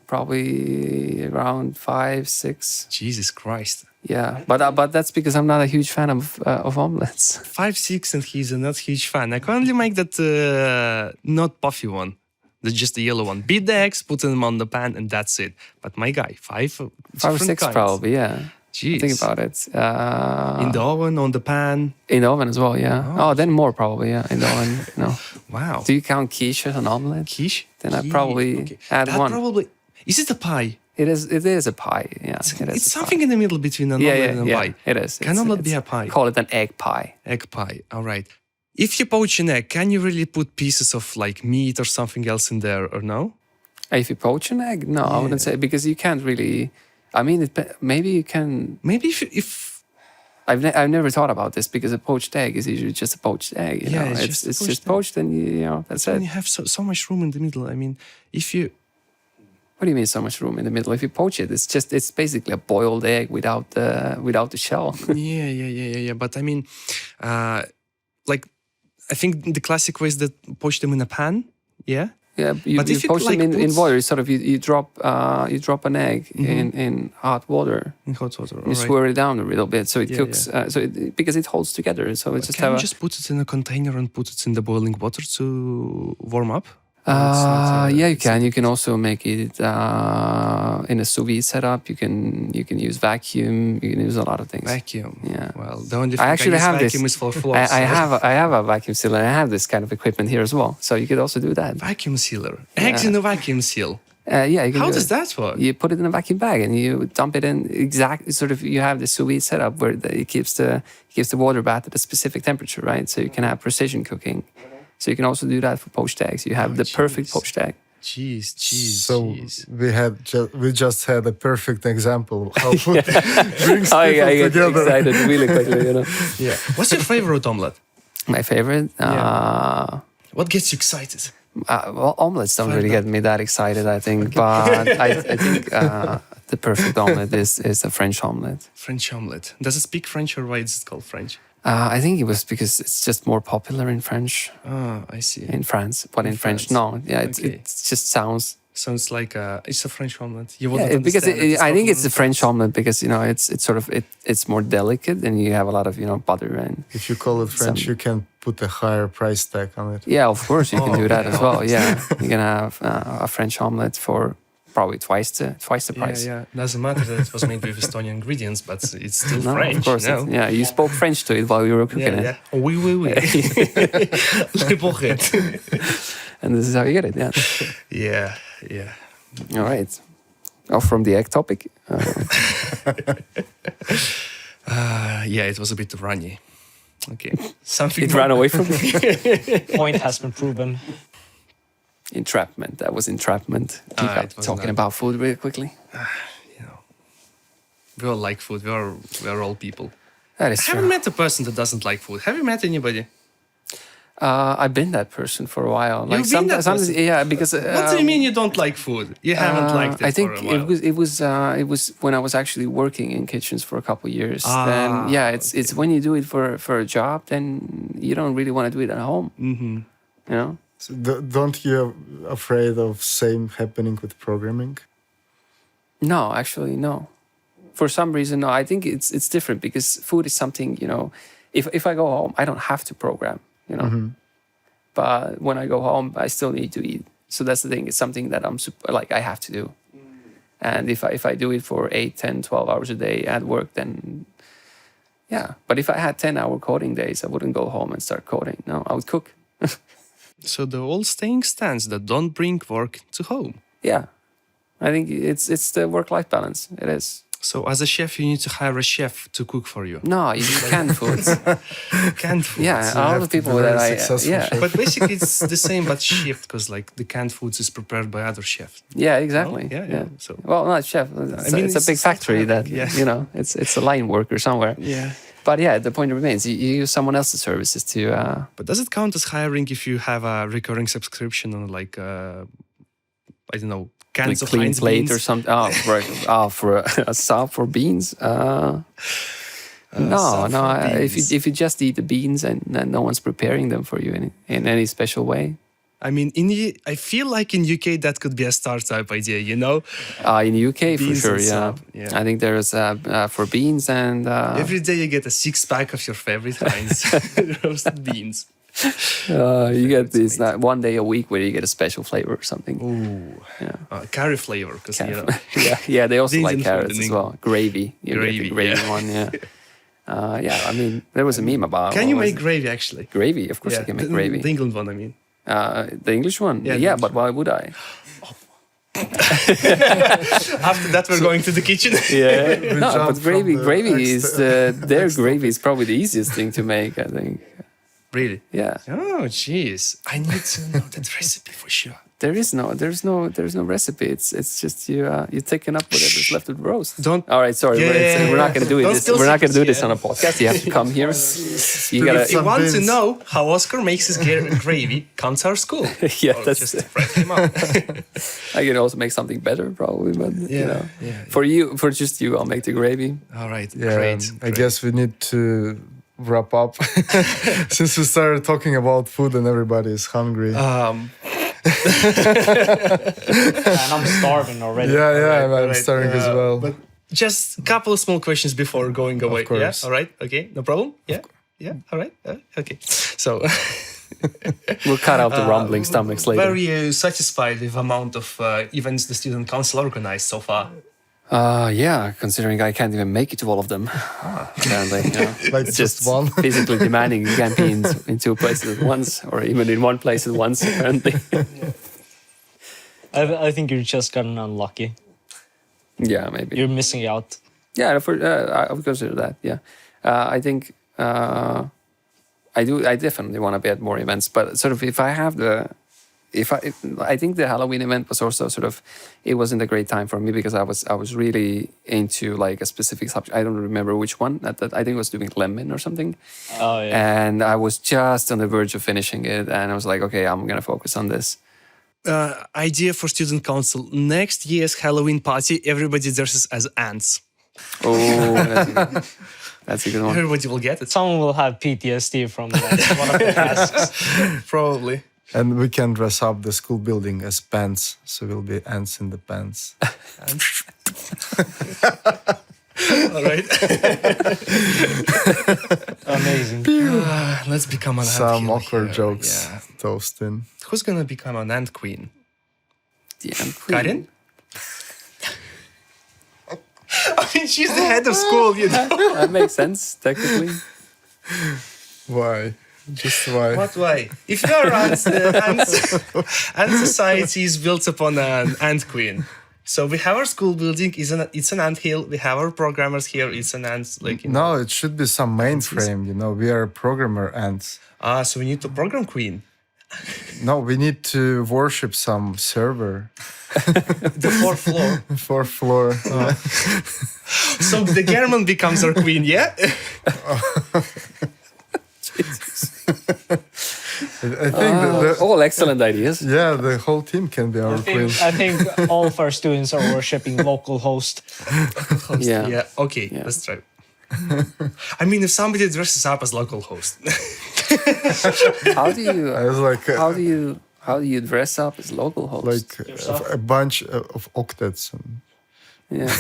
Probably around 5, 6. Jesus Christ. Yeah, but that's because I'm not a huge fan of omelets. 5, 6, and he's a not huge fan. I can only make that not puffy one. That's just the yellow one. Beat the eggs, put them on the pan, and that's it. But my guy, 5 5 or different 6 kinds. probably. Yeah. Jeez. Think about it. In the oven, on the pan. In the oven as well. Yeah. Oh, then more probably. Yeah, in the oven. No. Wow. Do you count quiche as an omelet? Quiche? Then I probably add That one. probably... Is it a pie? It is a pie. Yeah, It's something in the middle between an omelet and a pie. It is. Can omelet be a pie? Call it an egg pie. Egg pie. All right. If you poach an egg, can you really put pieces of like meat or something else in there or no? If you poach an egg, no, I wouldn't say, because you can't really. I mean, maybe you can. Maybe if I've never thought about this, because a poached egg is usually just a poached egg. You know? it's just poached, and that's when it. you have so much room in the middle. I mean, if you What do you mean so much room in the middle? If you poach it, it's basically a boiled egg without the shell. yeah. But I mean, like I think the classic way is that poach them in a pan. Yeah. Yeah, you poach them in water. You sort of you drop an egg in hot water. In hot water. You swirl it down a little bit so it cooks. Because it holds together. So it's just can you just put it in a container and put it in the boiling water to warm up? Yeah, you can. You can also make it in a sous vide setup. You can use vacuum. You can use a lot of things. Vacuum. Yeah. Well, the only thing I actually have vacuum this. is for floors. I have a vacuum sealer. I have this kind of equipment here as well. So you could also do that. Vacuum sealer. Eggs in a vacuum seal. Yeah. You can How do does it. that work? You put it in a vacuum bag and you dump it in sort of. You have the sous vide setup where it keeps the water bath at a specific temperature, right? So you can have precision cooking. So you can also do that for poached eggs. You have the perfect poached egg. Cheese. So we just had a perfect example how food brings people I get together. excited really quickly, you know. Yeah. What's your favorite omelette? My favorite? What gets you excited? Well, omelets don't really get me that excited, I think. But I think the perfect omelet is a French omelet. French omelette. Does it speak French or why is it called French? I think it was because it's just more popular in French, Ah, I see. in France. But in French, France. no. Yeah, it Okay. just sounds. Sounds like it's a French omelette. You Yeah, wouldn't because understand it. I think it's a popular in French France. omelet because you know it's sort of it's more delicate and you have a lot of butter and If you call it French, Some- you can put a higher price tag on it. yeah, of course you can do that as okay. well. Yeah, you can have a French omelet for probably twice the price. Yeah. Doesn't matter that it was made with Estonian ingredients, but it's still No, French. of course. you know? Yeah, you spoke French to it while you were cooking Yeah. it, Oui. Le bourret. and this is how you get it. Yeah. Yeah. All right. Off from the egg topic. Yeah, it was a bit runny. Okay. Something It ran away from me. Point has been proven. Entrapment. That was entrapment. Keep it was talking not. about food really quickly. You know, we all like food. We are all people. That is I haven't true. met a person that doesn't like food. Have you met anybody? I've been that person for a while. Like You've been that sometimes, person? yeah, because What do you mean you don't like food? You haven't liked it I think for a while. it was when I was actually working in kitchens for a couple of years. Ah, Then yeah, it's when you do it for a job, then you don't really want to do it at home. Mm-hmm. You know? So don't you afraid of same happening with programming? No, actually, no. For some reason, no. I think it's different because food is something, if I go home, I don't have to program, But when I go home, I still need to eat. So that's the thing. It's something that I have to do. And if I do it for 8, 10, 12 hours a day at work, then yeah. But if I had 10-hour coding days, I wouldn't go home and start coding. No, I would cook. So the old saying stands that don't bring work to home. Yeah. I think it's the work-life balance. It is. So as a chef, you need to hire a chef to cook for you. No, you need canned foods. Canned foods. Yeah, you all have the to be people very that successful yeah. chef. But basically it's the same but shift because like the canned foods is prepared by other chefs. Yeah, exactly. Oh, yeah. So Well, not chef. It's a big factory that yeah. it's a line worker somewhere. yeah. But yeah, the point remains: you use someone else's services to. But does it count as hiring if you have a recurring subscription on like I don't know, cans of clean Heinz plate beans? or something. Oh, right. For a sub for beans. No. sub for If beans. you just eat the beans and no one's preparing them for you in any special way. I mean, I feel like in UK that could be a startup idea, In the UK, for Beans sure, and yeah. sub, yeah. I think there's for beans and Every day you get a 6-pack of your favorite Heinz roasted beans. you get That's this amazing. one day a week where you get a special flavor or something. Ooh, Yeah. curry flavor, because you know. yeah, they also The like Indian food carrots in as well. Gravy. You get Gravy, the gravy yeah. one, yeah. Yeah, I mean, there was a meme about Can you what was make it? gravy actually? Gravy? Of course I can make gravy. The England one, I mean. The English one? Yeah, Yeah, the but why would I? After that, we're going to the kitchen. Yeah. No, jump but gravy from the is their gravy is probably the easiest thing to make, I think. Really? Yeah. Oh, jeez. I need to know that recipe for sure. There's no recipe. It's just you taking up whatever's left of the roast. Don't- All right, sorry, Yeah. we're not going to do Don't this. spill We're not going to do secrets, this on a podcast. You have to come here. You If gotta. If you Some want to beans. know how Oscar makes his gravy, come to our school. Yeah, Or that's. just write him up. I can also make something better, probably, but you know, yeah. for just you, I'll make the gravy. All right, Yeah, great. I guess we need to wrap up since we started talking about food and everybody is hungry. And I'm starving already. I'm Alright, starting as well. But just a couple of small questions before going away. course. Yeah. All right. Okay. No problem. Yeah. Yeah. All right. Okay. So We'll cut out the rumbling stomachs later. very satisfied with amount of events the student council organized so far. Yeah, considering I can't even make it to all of them. Apparently, you know. Like It's just one. physically demanding. You can't be in two places at once, or even in one place at once. Apparently, I think you've just gotten unlucky. yeah, maybe. You're missing out. Yeah, I would consider that. Yeah, I think I do. I definitely want to be at more events, but sort of if I have I think the Halloween event was also sort of, it wasn't a great time for me because I was really into like a specific subject. I don't remember which one. That I think I was doing lemon or something. Oh yeah. And I was just on the verge of finishing it, and I was like, okay, I'm gonna focus on this. Idea for student council: next year's Halloween party, everybody dresses as ants. Oh, that's a good one. Everybody will get it. Someone will have PTSD from like, one of the tasks. Probably. And we can dress up the school building as pants, so we'll be ants in the pants. All right. Amazing. Let's become an ant. Some hill awkward here. jokes Yeah. toast in. Who's gonna become an ant queen? The ant queen. Karin? I mean, she's the head of school, you know. That makes sense, technically. Why? Just why? What way? If your ant society is built upon an ant queen. So we have our school building, it's an ant hill. We have our programmers here, it's an ant. Like, you know. No, it should be some mainframe, you know. We are programmer ants. So we need to program queen. No, we need to worship some server. The fourth floor. Fourth floor. So the German becomes our queen, yeah? I think All excellent ideas. the whole team can be our queen. I think all of our students are worshipping local host. Yeah. Yeah, okay, Yeah. let's try. I mean, if somebody dresses up as local host. How do you I was like, how do you dress up as local host? like a bunch of octets. And Yeah.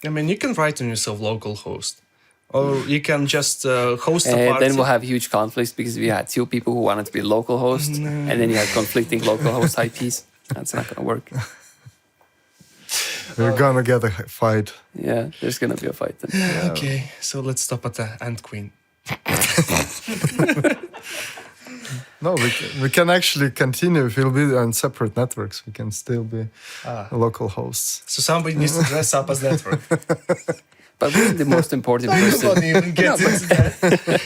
I mean, you can write on yourself local host. Or you can just host a And party. then we'll have huge conflicts because we had two people who wanted to be local host, and then you had conflicting local host IPs. That's not gonna work. we're gonna get a fight. Yeah, there's gonna be a fight then. Okay, so let's stop at the ant queen. No, we can actually continue. If we'll be on separate networks, we can still be local hosts. So somebody needs to dress up as network. But wouldn't the most important You person? don't even get into that.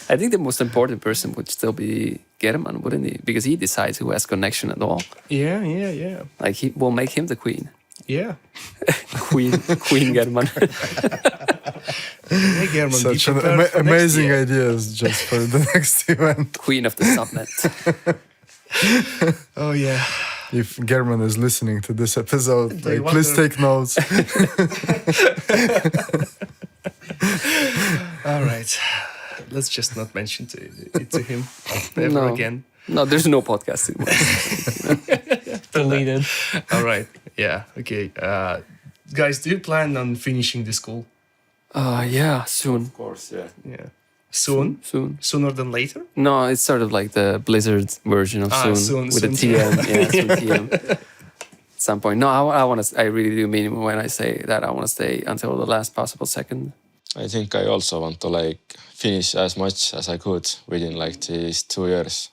I think the most important person would still be German, wouldn't he? Because he decides who has connection at all. Yeah, yeah, yeah. Like he will make him the queen. Yeah. Queen German. Hey, German, Such be an prepared for next amazing year. ideas just for the next event. Queen of the subnet. Oh, yeah. If German is listening to this episode, They like, please wonder- take notes. All right. Let's just not mention it to him ever No. again. No, there's no podcast anymore. Deleted. All right. Yeah. Okay. Guys, do you plan on finishing the school? Yeah, soon. Of course, yeah. Yeah. Soon? Soon. Sooner than later? No, it's sort of like the Blizzard version of soon, soon, with soon. a TM. Yeah, soon TM. At some point. No, I want to. I really do mean when I say that I want to stay until the last possible second. I think I also want to like finish as much as I could within like these 2 years,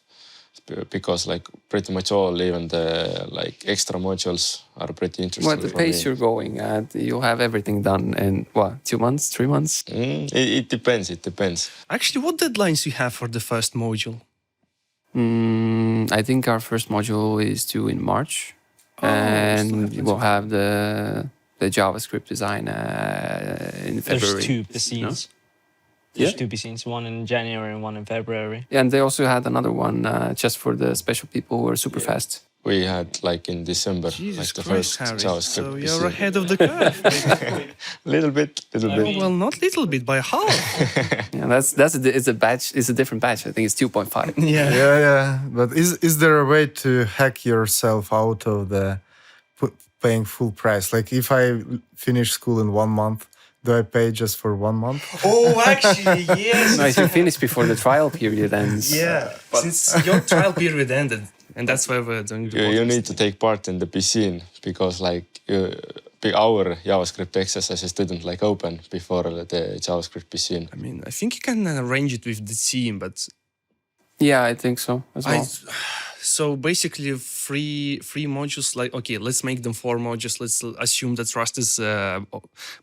because like pretty much all, even the like extra modules are pretty interesting. Well, the for pace me. you're going at, you'll have everything done in what, 2 months, 3 months? It depends. It depends. Actually, what deadlines you have for the first module? I think our first module is due in March, and we'll have the JavaScript design in February. There's two piscines. Yeah. There's two piscines, one in January and one in February. Yeah, and they also had another one just for the special people who are super fast. We had like in December, like the first JavaScript. So PC. you're ahead of the curve. Little bit. Well, not little bit, by half. Yeah, it's a batch. It's a different batch. I think it's 2.5. Yeah. But is there a way to hack yourself out of the paying full price? Like if I finish school in 1 month, do I pay just for 1 month? Oh, actually, yes. No, if you finish before the trial period ends. Yeah, since your trial period ended, and that's why we're doing the You podcast. need to take part in the piscine because like our JavaScript exercises didn't like open before the JavaScript piscine. I mean, I think you can arrange it with the team, but Yeah, I think so as well. so basically three modules. Like, okay, let's make them 4 modules. Let's assume that Rust is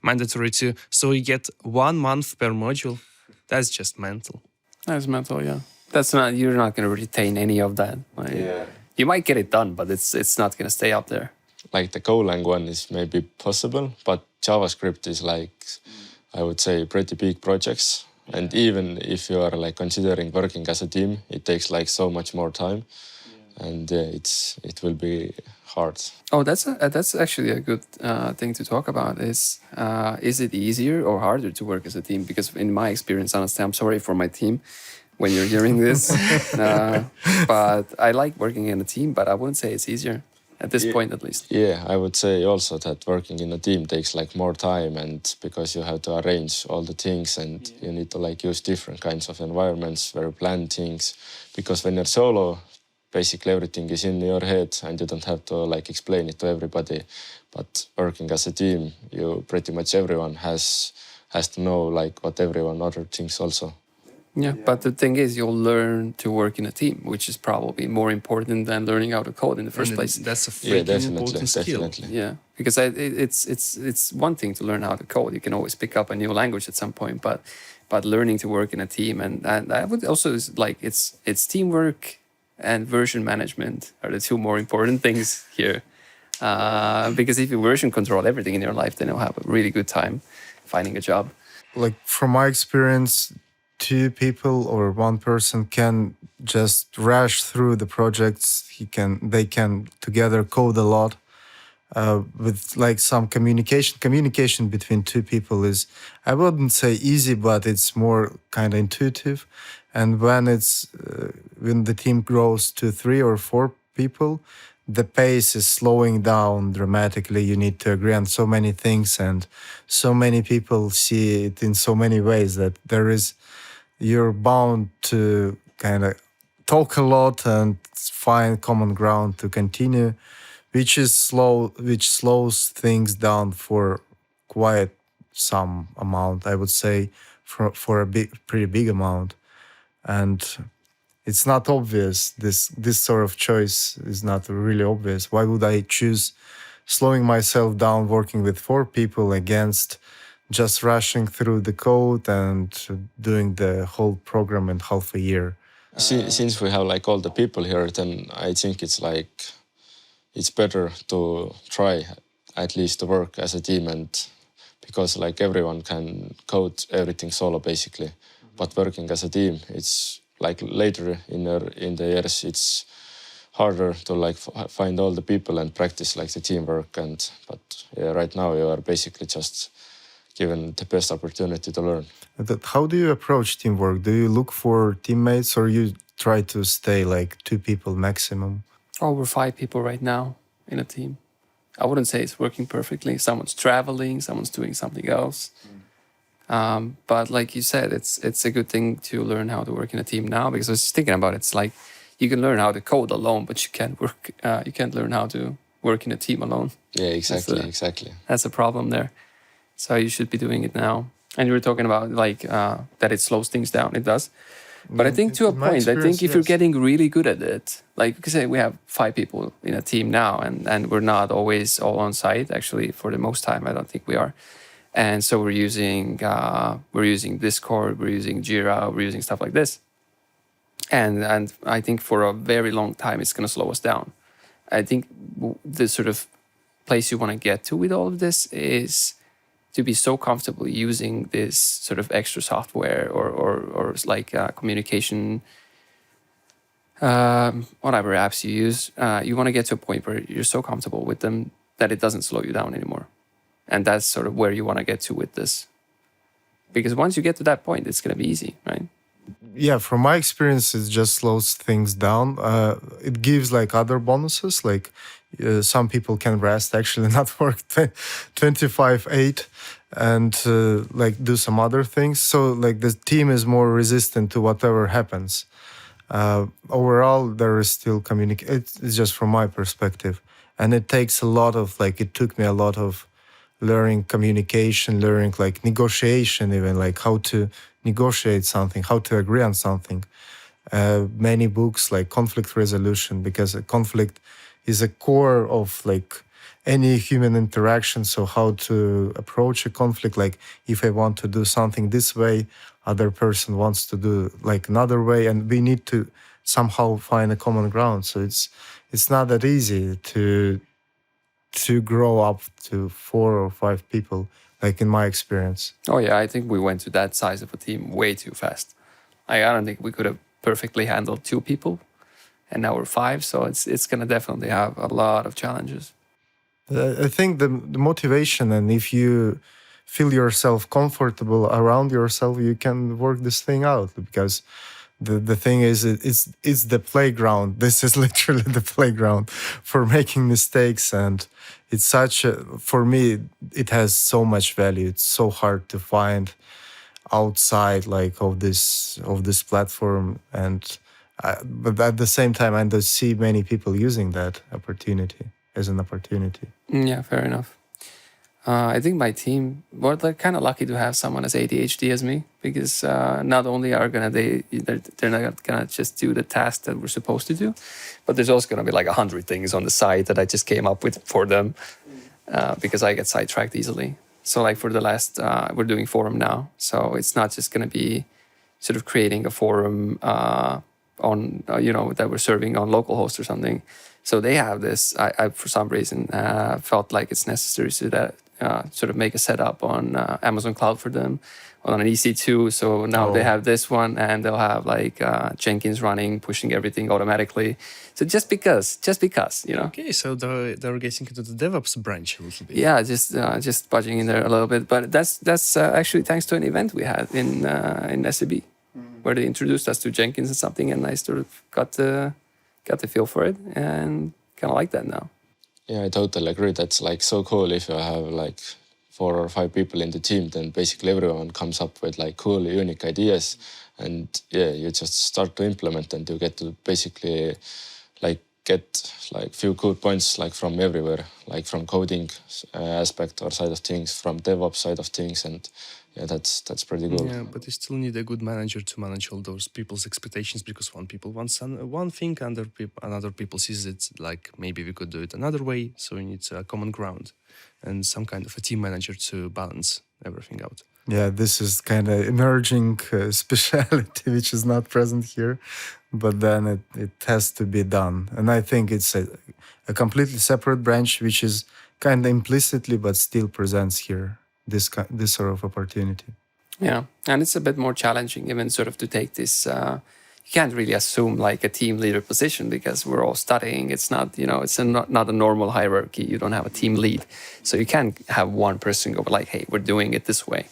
mandatory too. So you get 1 month per module. That's just mental. That's mental, yeah. That's not. You're not going to retain any of that. Like, You might get it done, but it's not going to stay up there. Like the Golang one is maybe possible, but JavaScript is like, I would say, pretty big projects. And even if you are like considering working as a team, it takes like so much more time, and it will be hard. Oh, that's actually a good thing to talk about. Is it easier or harder to work as a team? Because in my experience, honestly, I'm sorry for my team when you're hearing this, but I like working in a team. But I wouldn't say it's easier at this point, at least. Yeah, I would say also that working in a team takes like more time, and because you have to arrange all the things, and you need to like use different kinds of environments where you plan things. Because when you're solo, basically everything is in your head and you don't have to like explain it to everybody. But working as a team, you pretty much everyone has to know like what everyone other thinks also. Yeah, but the thing is, you'll learn to work in a team, which is probably more important than learning how to code in the first place. That's a freaking important skill. Definitely. Yeah, because it's one thing to learn how to code. You can always pick up a new language at some point, but learning to work in a team, and I would also like it's teamwork and version management are the two more important things here. Because if you version control everything in your life, then you'll have a really good time finding a job. Like from my experience, two people or one person can just rush through the projects. They can together code a lot with like some communication. Communication between two people is, I wouldn't say easy, but it's more kind of intuitive. And when when the team grows to 3 or 4 people, the pace is slowing down dramatically. You need to agree on so many things, and so many people see it in so many ways that you're bound to kind of talk a lot and find common ground to continue, which slows things down for quite some amount, I would say, for a pretty big amount. And it's not obvious. This sort of choice is not really obvious. Why would I choose slowing myself down working with 4 people against just rushing through the code and doing the whole program in half a year? Since we have like all the people here, then I think it's better to try at least to work as a team, and because like everyone can code everything solo basically. But working as a team, it's like later in the years, it's harder to like find all the people and practice like the teamwork. But yeah, right now you are basically just given the best opportunity to learn. How do you approach teamwork? Do you look for teammates, or you try to stay like 2 people maximum? Oh, we're 5 people right now in a team. I wouldn't say it's working perfectly. Someone's traveling, someone's doing something else. But like you said, it's a good thing to learn how to work in a team now, because I was thinking about it. It's like you can learn how to code alone, but you can't learn how to work in a team alone. Yeah, exactly. That's a problem there. So you should be doing it now. And you were talking about like that it slows things down. It does. But I think to a point, I think if you're getting really good at it, like you say, we have 5 people in a team now, and we're not always all on site. Actually, for the most time, I don't think we are. And so we're using Discord, we're using Jira, we're using stuff like this. And I think for a very long time, it's going to slow us down. I think the sort of place you want to get to with all of this is to be so comfortable using this sort of extra software or like communication, whatever apps you use. You want to get to a point where you're so comfortable with them that it doesn't slow you down anymore. And that's sort of where you want to get to with this. Because once you get to that point, it's going to be easy, right? Yeah, from my experience, it just slows things down. It gives like other bonuses, like some people can rest, actually not work 25/8 and like do some other things. So like the team is more resistant to whatever happens. Overall, there is still communication. It's just from my perspective. And it takes a lot of it took me a lot of learning communication, learning like negotiation, even like how to negotiate something, how to agree on something. Many books like conflict resolution, because a conflict is a core of like any human interaction. So how to approach a conflict, like if I want to do something this way, other person wants to do like another way, and we need to somehow find a common ground. So it's not that easy to grow up to 4 or 5 people, like in my experience. Oh yeah, I think we went to that size of a team way too fast. I don't think we could have perfectly handled 2 people, and now we're 5. So it's gonna definitely have a lot of challenges. I think the motivation, and if you feel yourself comfortable around yourself, you can work this thing out, because the thing is, it's the playground. This is literally the playground for making mistakes, and it's such a, for me, it has so much value. It's so hard to find outside like of this platform, and but at the same time, I don't see many people using that opportunity as an opportunity. Yeah, fair enough. I think my team, well, they're kind of lucky to have someone as ADHD as me, because not only are they're not gonna just do the task that we're supposed to do, but there's also gonna be like 100 things on the side that I just came up with for them, because I get sidetracked easily. So like for the last, we're doing forum now, so it's not just gonna be sort of creating a forum on that we're serving on localhost or something. So they have this. I for some reason felt like it's necessary to that sort of make a setup on Amazon Cloud for them on an EC2. So now they have this one, and they'll have like Jenkins running, pushing everything automatically. So just because, Okay, so they're getting into the DevOps branch a little bit. Yeah, just budging in there a little bit. But that's actually thanks to an event we had in SAB, where they introduced us to Jenkins and something, and I sort of got the feel for it, and kind of like that now. Yeah, I totally agree. That's like so cool. If you have like 4 or 5 people in the team, then basically everyone comes up with like cool, unique ideas, and yeah, you just start to implement, and you get to basically like get like few good points like from everywhere, like from coding aspect or side of things, from DevOps side of things, and yeah, that's pretty good. Yeah, but you still need a good manager to manage all those people's expectations, because one people wants one thing, another people sees it like maybe we could do it another way. So you need a common ground and some kind of a team manager to balance everything out. Yeah, this is kind of emerging speciality, which is not present here, but then it has to be done. And I think it's a completely separate branch, which is kind of implicitly, but still presents here this sort of opportunity. Yeah, and it's a bit more challenging even sort of to take this. You can't really assume like a team leader position, because we're all studying. It's not, it's not a normal hierarchy. You don't have a team lead. So you can't have one person go like, hey, we're doing it this way.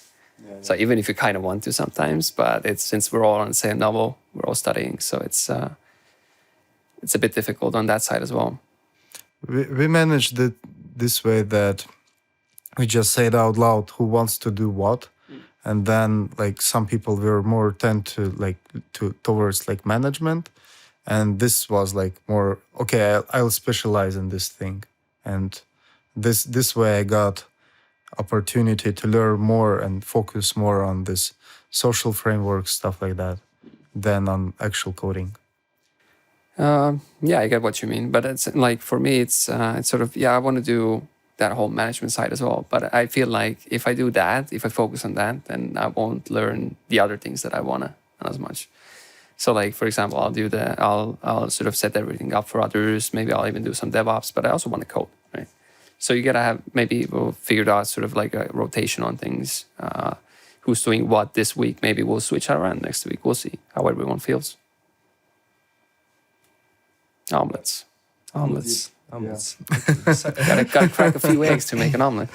So even if you kind of want to sometimes, but it's since we're all on the same level, we're all studying. So it's a bit difficult on that side as well. We managed it this way that we just said out loud who wants to do what. And then like some people were more tend to like towards like management. And this was like more, okay, I'll specialize in this thing. And this way I got opportunity to learn more and focus more on this social framework, stuff like that, than on actual coding. Yeah, I get what you mean. But it's like, for me, it's sort of, I want to do that whole management side as well. But I feel like if I do that, if I focus on that, then I won't learn the other things that I wanna as much. So like, for example, I'll sort of set everything up for others. Maybe I'll even do some DevOps, but I also want to code, right? So you gotta have, maybe we'll figure it out sort of like a rotation on things. Who's doing what this week? Maybe we'll switch around next week. We'll see how everyone feels. Omelets. Gotta crack a few eggs to make an omelet.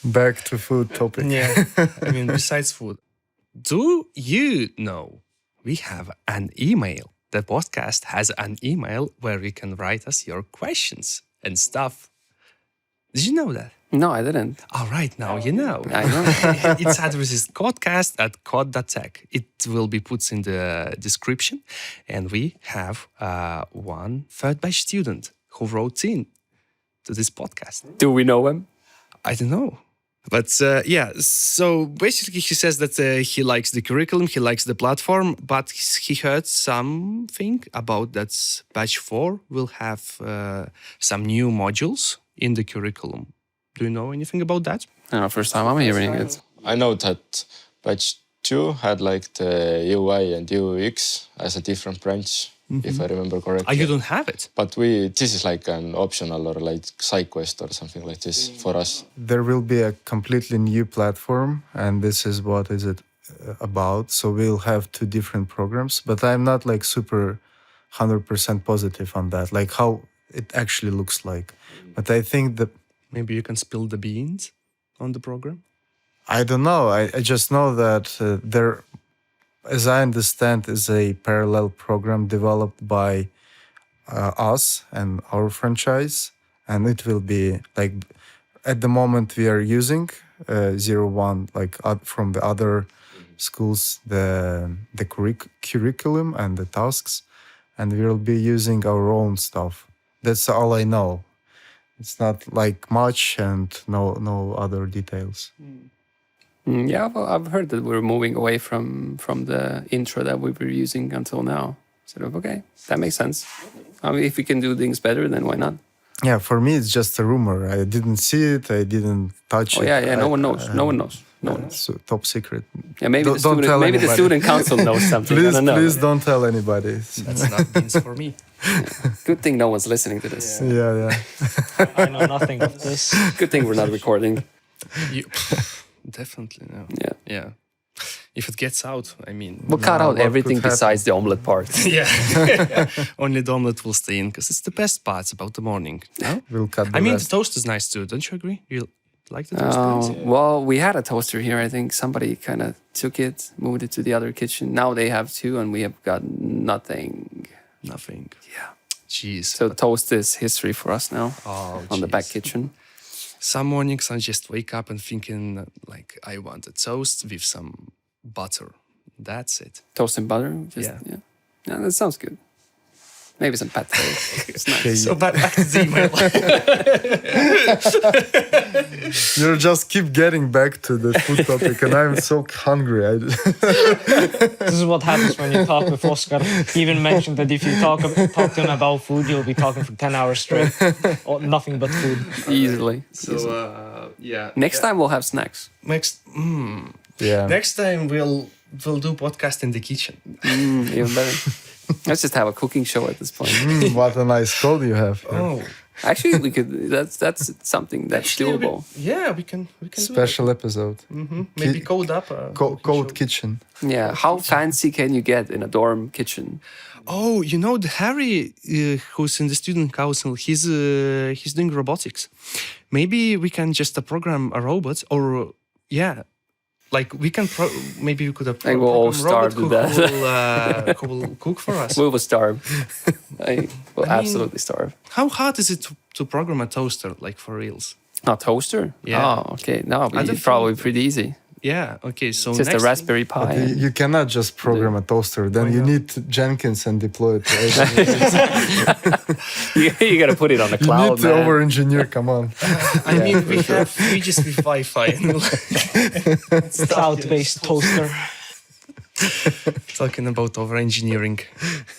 Back to food topic. Yeah, I mean, besides food, do you know we have an email? The podcast has an email where you can write us your questions and stuff. Did you know that? No, I didn't. All right, now you know. I know. Its address is codcast@cod.tech. It will be put in the description. And we have one third batch student who wrote in to this podcast. Do we know him? I don't know. But yeah, so basically he says that he likes the curriculum, he likes the platform, but he heard something about that batch 4 will have some new modules in the curriculum. Do you know anything about that? No, first time I'm hearing it. I know that batch 2 had like the UI and UX as a different branch, if I remember correctly. You don't have it? But this is like an optional or like side quest or something like this for us. There will be a completely new platform, and this is what is it about. So we'll have 2 different programs, but I'm not like super 100% positive on that, like how it actually looks like. But I think that Maybe you can spill the beans on the program? I don't know. I just know that there, as I understand, is a parallel program developed by us and our franchise, and it will be like at the moment we are using 01 like from the other schools the curriculum and the tasks, and we will be using our own stuff. That's all I know. It's not like much and no other details. Yeah, well, I've heard that we're moving away from the intro that we were using until now. Sort of, okay, that makes sense. I mean, if we can do things better, then why not? Yeah, for me it's just a rumor. I didn't see it. I didn't touch Oh it. yeah, no one knows. No one knows. No one knows. So top secret. Yeah, maybe Don't tell the anybody. student council knows something. I Please, don't know. please don't tell anybody. That's not beans for me. Good thing no one's listening to this. Yeah. I know nothing of this. Good thing we're not recording. Definitely no. Yeah. If it gets out, I mean, We'll cut out what everything could besides the omelette part. yeah, only the omelette will stay in because it's the best parts about the morning. No? We'll cut the I mean, rest. the toast is nice too. Don't you agree? You like the toast? guys? Well, we had a toaster here. I think somebody kind of took it, moved it to the other kitchen. Now they have 2, and we have got nothing. Nothing. Yeah. Jeez. So toast is history for us now on the back jeez. kitchen. Some mornings I just wake up and thinking like I want a toast with some butter. That's it. Toast and butter. Just, Yeah. Yeah, that sounds good. Maybe some pate. It's nice. Okay, So back to the email. you just keep getting back to the food topic, and I'm so hungry. This is what happens when you talk with Oscar. He even mentioned that if you talk to him about food, you'll be talking for 10 hours straight. Or nothing but food. Easily. So yeah. Next time we'll have snacks. Yeah. Next time we'll do podcast in the kitchen. Even better. Let's just have a cooking show at this point. What a nice code you have here. Oh, Actually, we could. That's something that's doable. we can. Special episode. Maybe code up. Code kitchen. Yeah. How fancy can you get in a dorm kitchen? Oh, you know the Harry who's in the student council. He's doing robotics. Maybe we can just program a robot, or like we can. Maybe we could Like we'll all program a robot starve to death. who will cook for us. We will starve. We'll I mean- absolutely starve. How hard is it to program a toaster, like for reals? A toaster? Yeah. Oh, okay. No, but don't it's probably think- pretty easy. Yeah. Okay. So Just a next Raspberry But Pi. you cannot just program a toaster. Then you need Jenkins and deploy it. You gotta put it on the You cloud, need to man. over-engineer. Come on. I mean, we have fridges with Wi-Fi. Cloud-based toaster. Talking about over-engineering.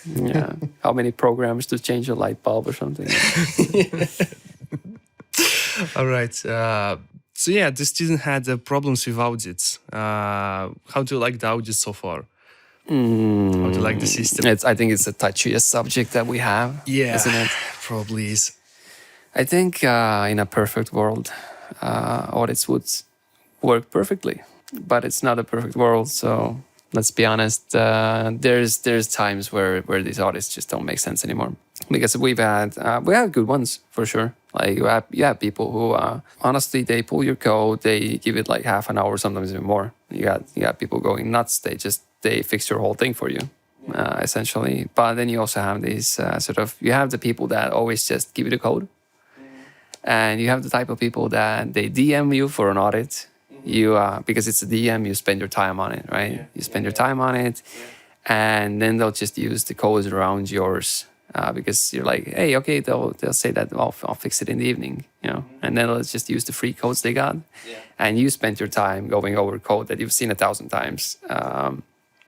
Yeah. How many programs to change a light bulb or something? All right. So yeah, the student had problems with audits. How do you like the audits so far? How do you like the system? I think it's the touchiest subject that we have. Yeah, Isn't it? probably is. I think in a perfect world, audits would work perfectly, but it's not a perfect world. So let's be honest. There's times where these audits just don't make sense anymore, because we had good ones for sure. Like you have people who honestly they pull your code, they give it like half an hour, sometimes even more. You got people going nuts. They fix your whole thing for you. Essentially, but then you also have these you have the people that always just give you the code, and you have the type of people that they DM you for an audit. You because it's a DM, you spend your time on it, right? You spend your time on it, and then they'll just use the codes around yours because you're like, hey, okay, they'll say that I'll fix it in the evening, and then they'll just use the free codes they got, and you spent your time going over code that you've seen 1,000 times.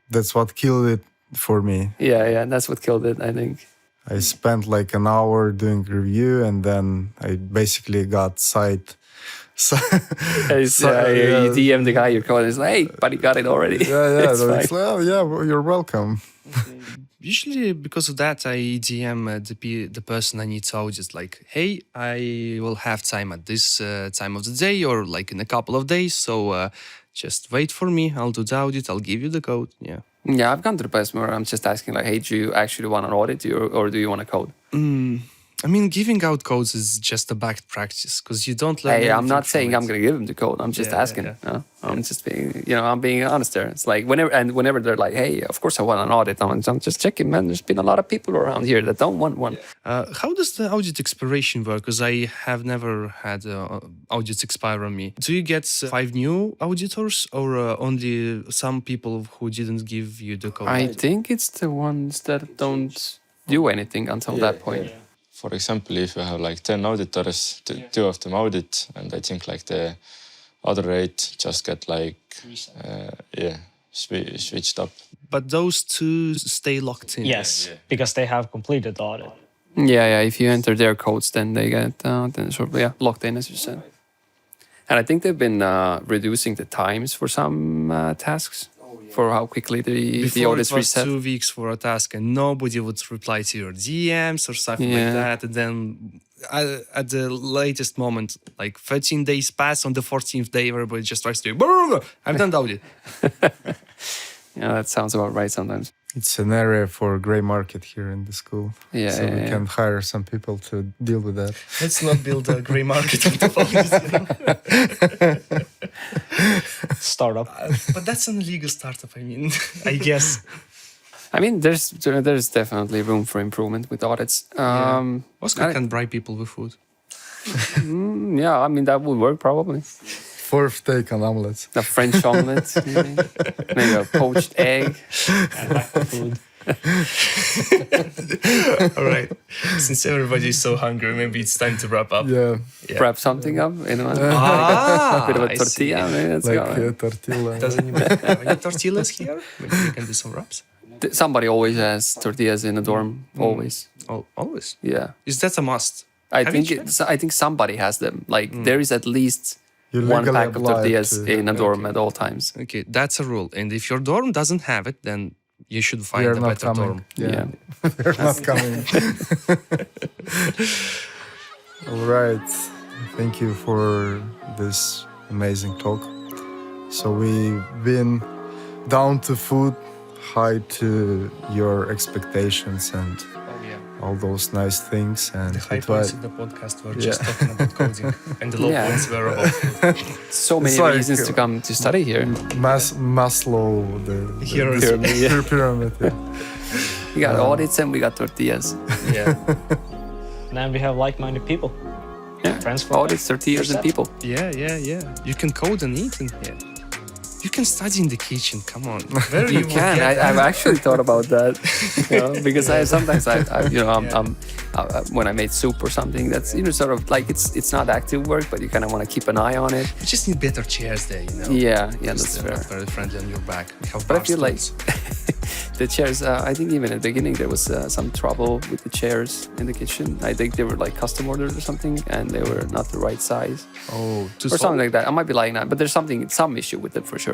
That's what killed it for me. Yeah, that's what killed it, I think. I spent like an hour doing review, and then I basically got site So, You DM the guy you're calling. It's like, hey, buddy, got it already. yeah. It's So fine. it's like, oh yeah, well, you're welcome. Usually, because of that, I DM the person I need to audit. Like, hey, I will have time at this time of the day, or like in a couple of days. So just wait for me. I'll do the audit. I'll give you the code. Yeah. Yeah, I've gone to the place where I'm just asking, like, hey, do you actually want an audit or do you want a code? I mean, giving out codes is just a bad practice because you don't learn. Hey, I'm anything not from saying it. I'm going to give them the code. I'm just Yeah, asking. yeah. I'm just being, I'm being honest there. It's like whenever they're like, hey, of course I want an audit. I'm just checking, man. There's been a lot of people around here that don't want one. How does the audit expiration work? Because I have never had audits expire on me. Do you get 5 new auditors or only some people who didn't give you the code? I think it's the ones that don't do anything until that point. Yeah. For example, if you have like 10 auditors, 2 of them audit, and I think like the other 8 just get like, switched up. But those 2 stay locked in. Yes, because they have completed the audit. Yeah. If you enter their codes, then they get locked in, as you said. And I think they've been reducing the times for some tasks for how quickly the Before audits it was reset. 2 weeks for a task and nobody would reply to your DMs or something Yeah. like that. And then at the latest moment, like 13 days pass, on the 14th day, everybody just tries to, I've done the audit. Yeah, that sounds about right sometimes. It's an area for gray market here in the school. Yeah, So we can hire some people to deal with that. Let's not build a gray market on top of this. Startup. But that's an illegal startup, I mean, I guess. I mean, there's definitely room for improvement with audits. Oscar can bribe people with food. Yeah, I mean, that would work probably. 4th take on omelets. A French omelette, maybe a poached egg. Food. All right. Since everybody is so hungry, maybe it's time to wrap up. Yeah, Wrap something up, a bit of a I tortilla. see. Maybe let's like go. tortilla. Doesn't even have any tortillas here. Maybe we can do some wraps. Somebody always has tortillas in a dorm. Always. Oh, always. Yeah. Is that a must? I Have you think I think somebody has them. Like there is at least You're one legally pack of obliged tortillas to- in a dorm at all times. Okay, that's a rule. And if your dorm doesn't have it, then you should find You're a not better coming. dorm. Yeah. They're not coming. All right. Thank you for this amazing talk. So we've been down to food, high to your expectations and Oh, yeah. all those nice things. And The high it was- points of the podcast were just talking about coding, and the low Yeah. points were about food. So many It's like, reasons to come to study here. Maslow, the Hierarchy. pyramid. Yeah. pyramid yeah. We got audits and we got tortillas. Yeah. Then we have like-minded people. Yeah. Friends for Audits, tortillas, and people. Yeah. You can code and eat in here. You can study in the kitchen. Come on. Where You can. I've actually thought about that, because when I made soup or something, that's sort of like it's not active work, but you kind of want to keep an eye on it. You just need better chairs there, you know. Yeah, Just, that's fair. not very friendly on your back. We have But I bar feel like stools. the chairs. I think even at the beginning there was some trouble with the chairs in the kitchen. I think they were like custom ordered or something, and they were not the right size or something like that. I might be lying now, but there's some issue with it for sure.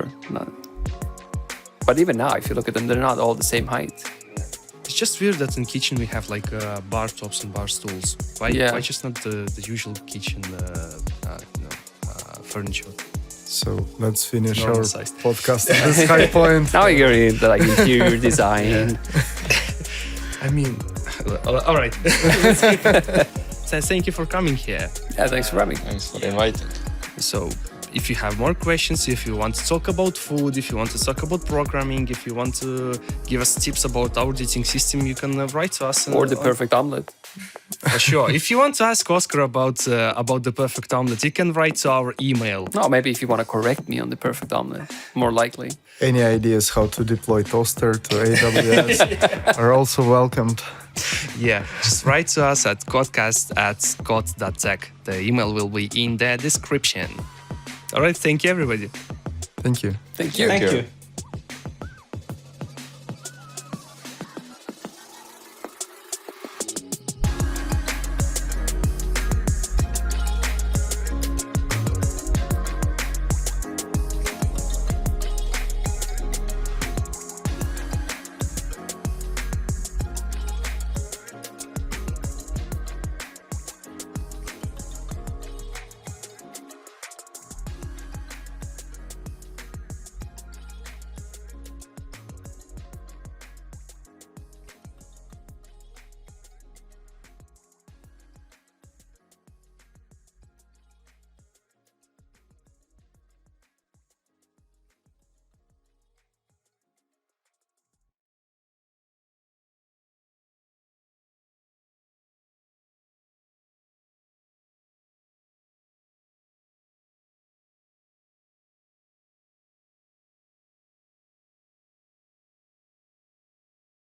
But even now, if you look at them, they're not all the same height. It's just weird that in kitchen we have like bar tops and bar stools. Why just not the usual kitchen furniture? So let's finish our Normal-sized. podcast at this high point. Now you're in the interior design. I mean, all right. So thank you for coming here. Yeah, thanks for having me. Thanks for inviting. So if you have more questions, if you want to talk about food, if you want to talk about programming, if you want to give us tips about our auditing system, you can write to us. Or the perfect omelet. For sure. If you want to ask Oscar about the perfect omelet, you can write to our email. No, maybe if you want to correct me on the perfect omelet, more likely. Any ideas how to deploy toaster to AWS are also welcomed. Yeah, just write to us at podcast@cod.tech. The email will be in the description. All right, thank you, everybody. Thank you. Thank you. Thank you.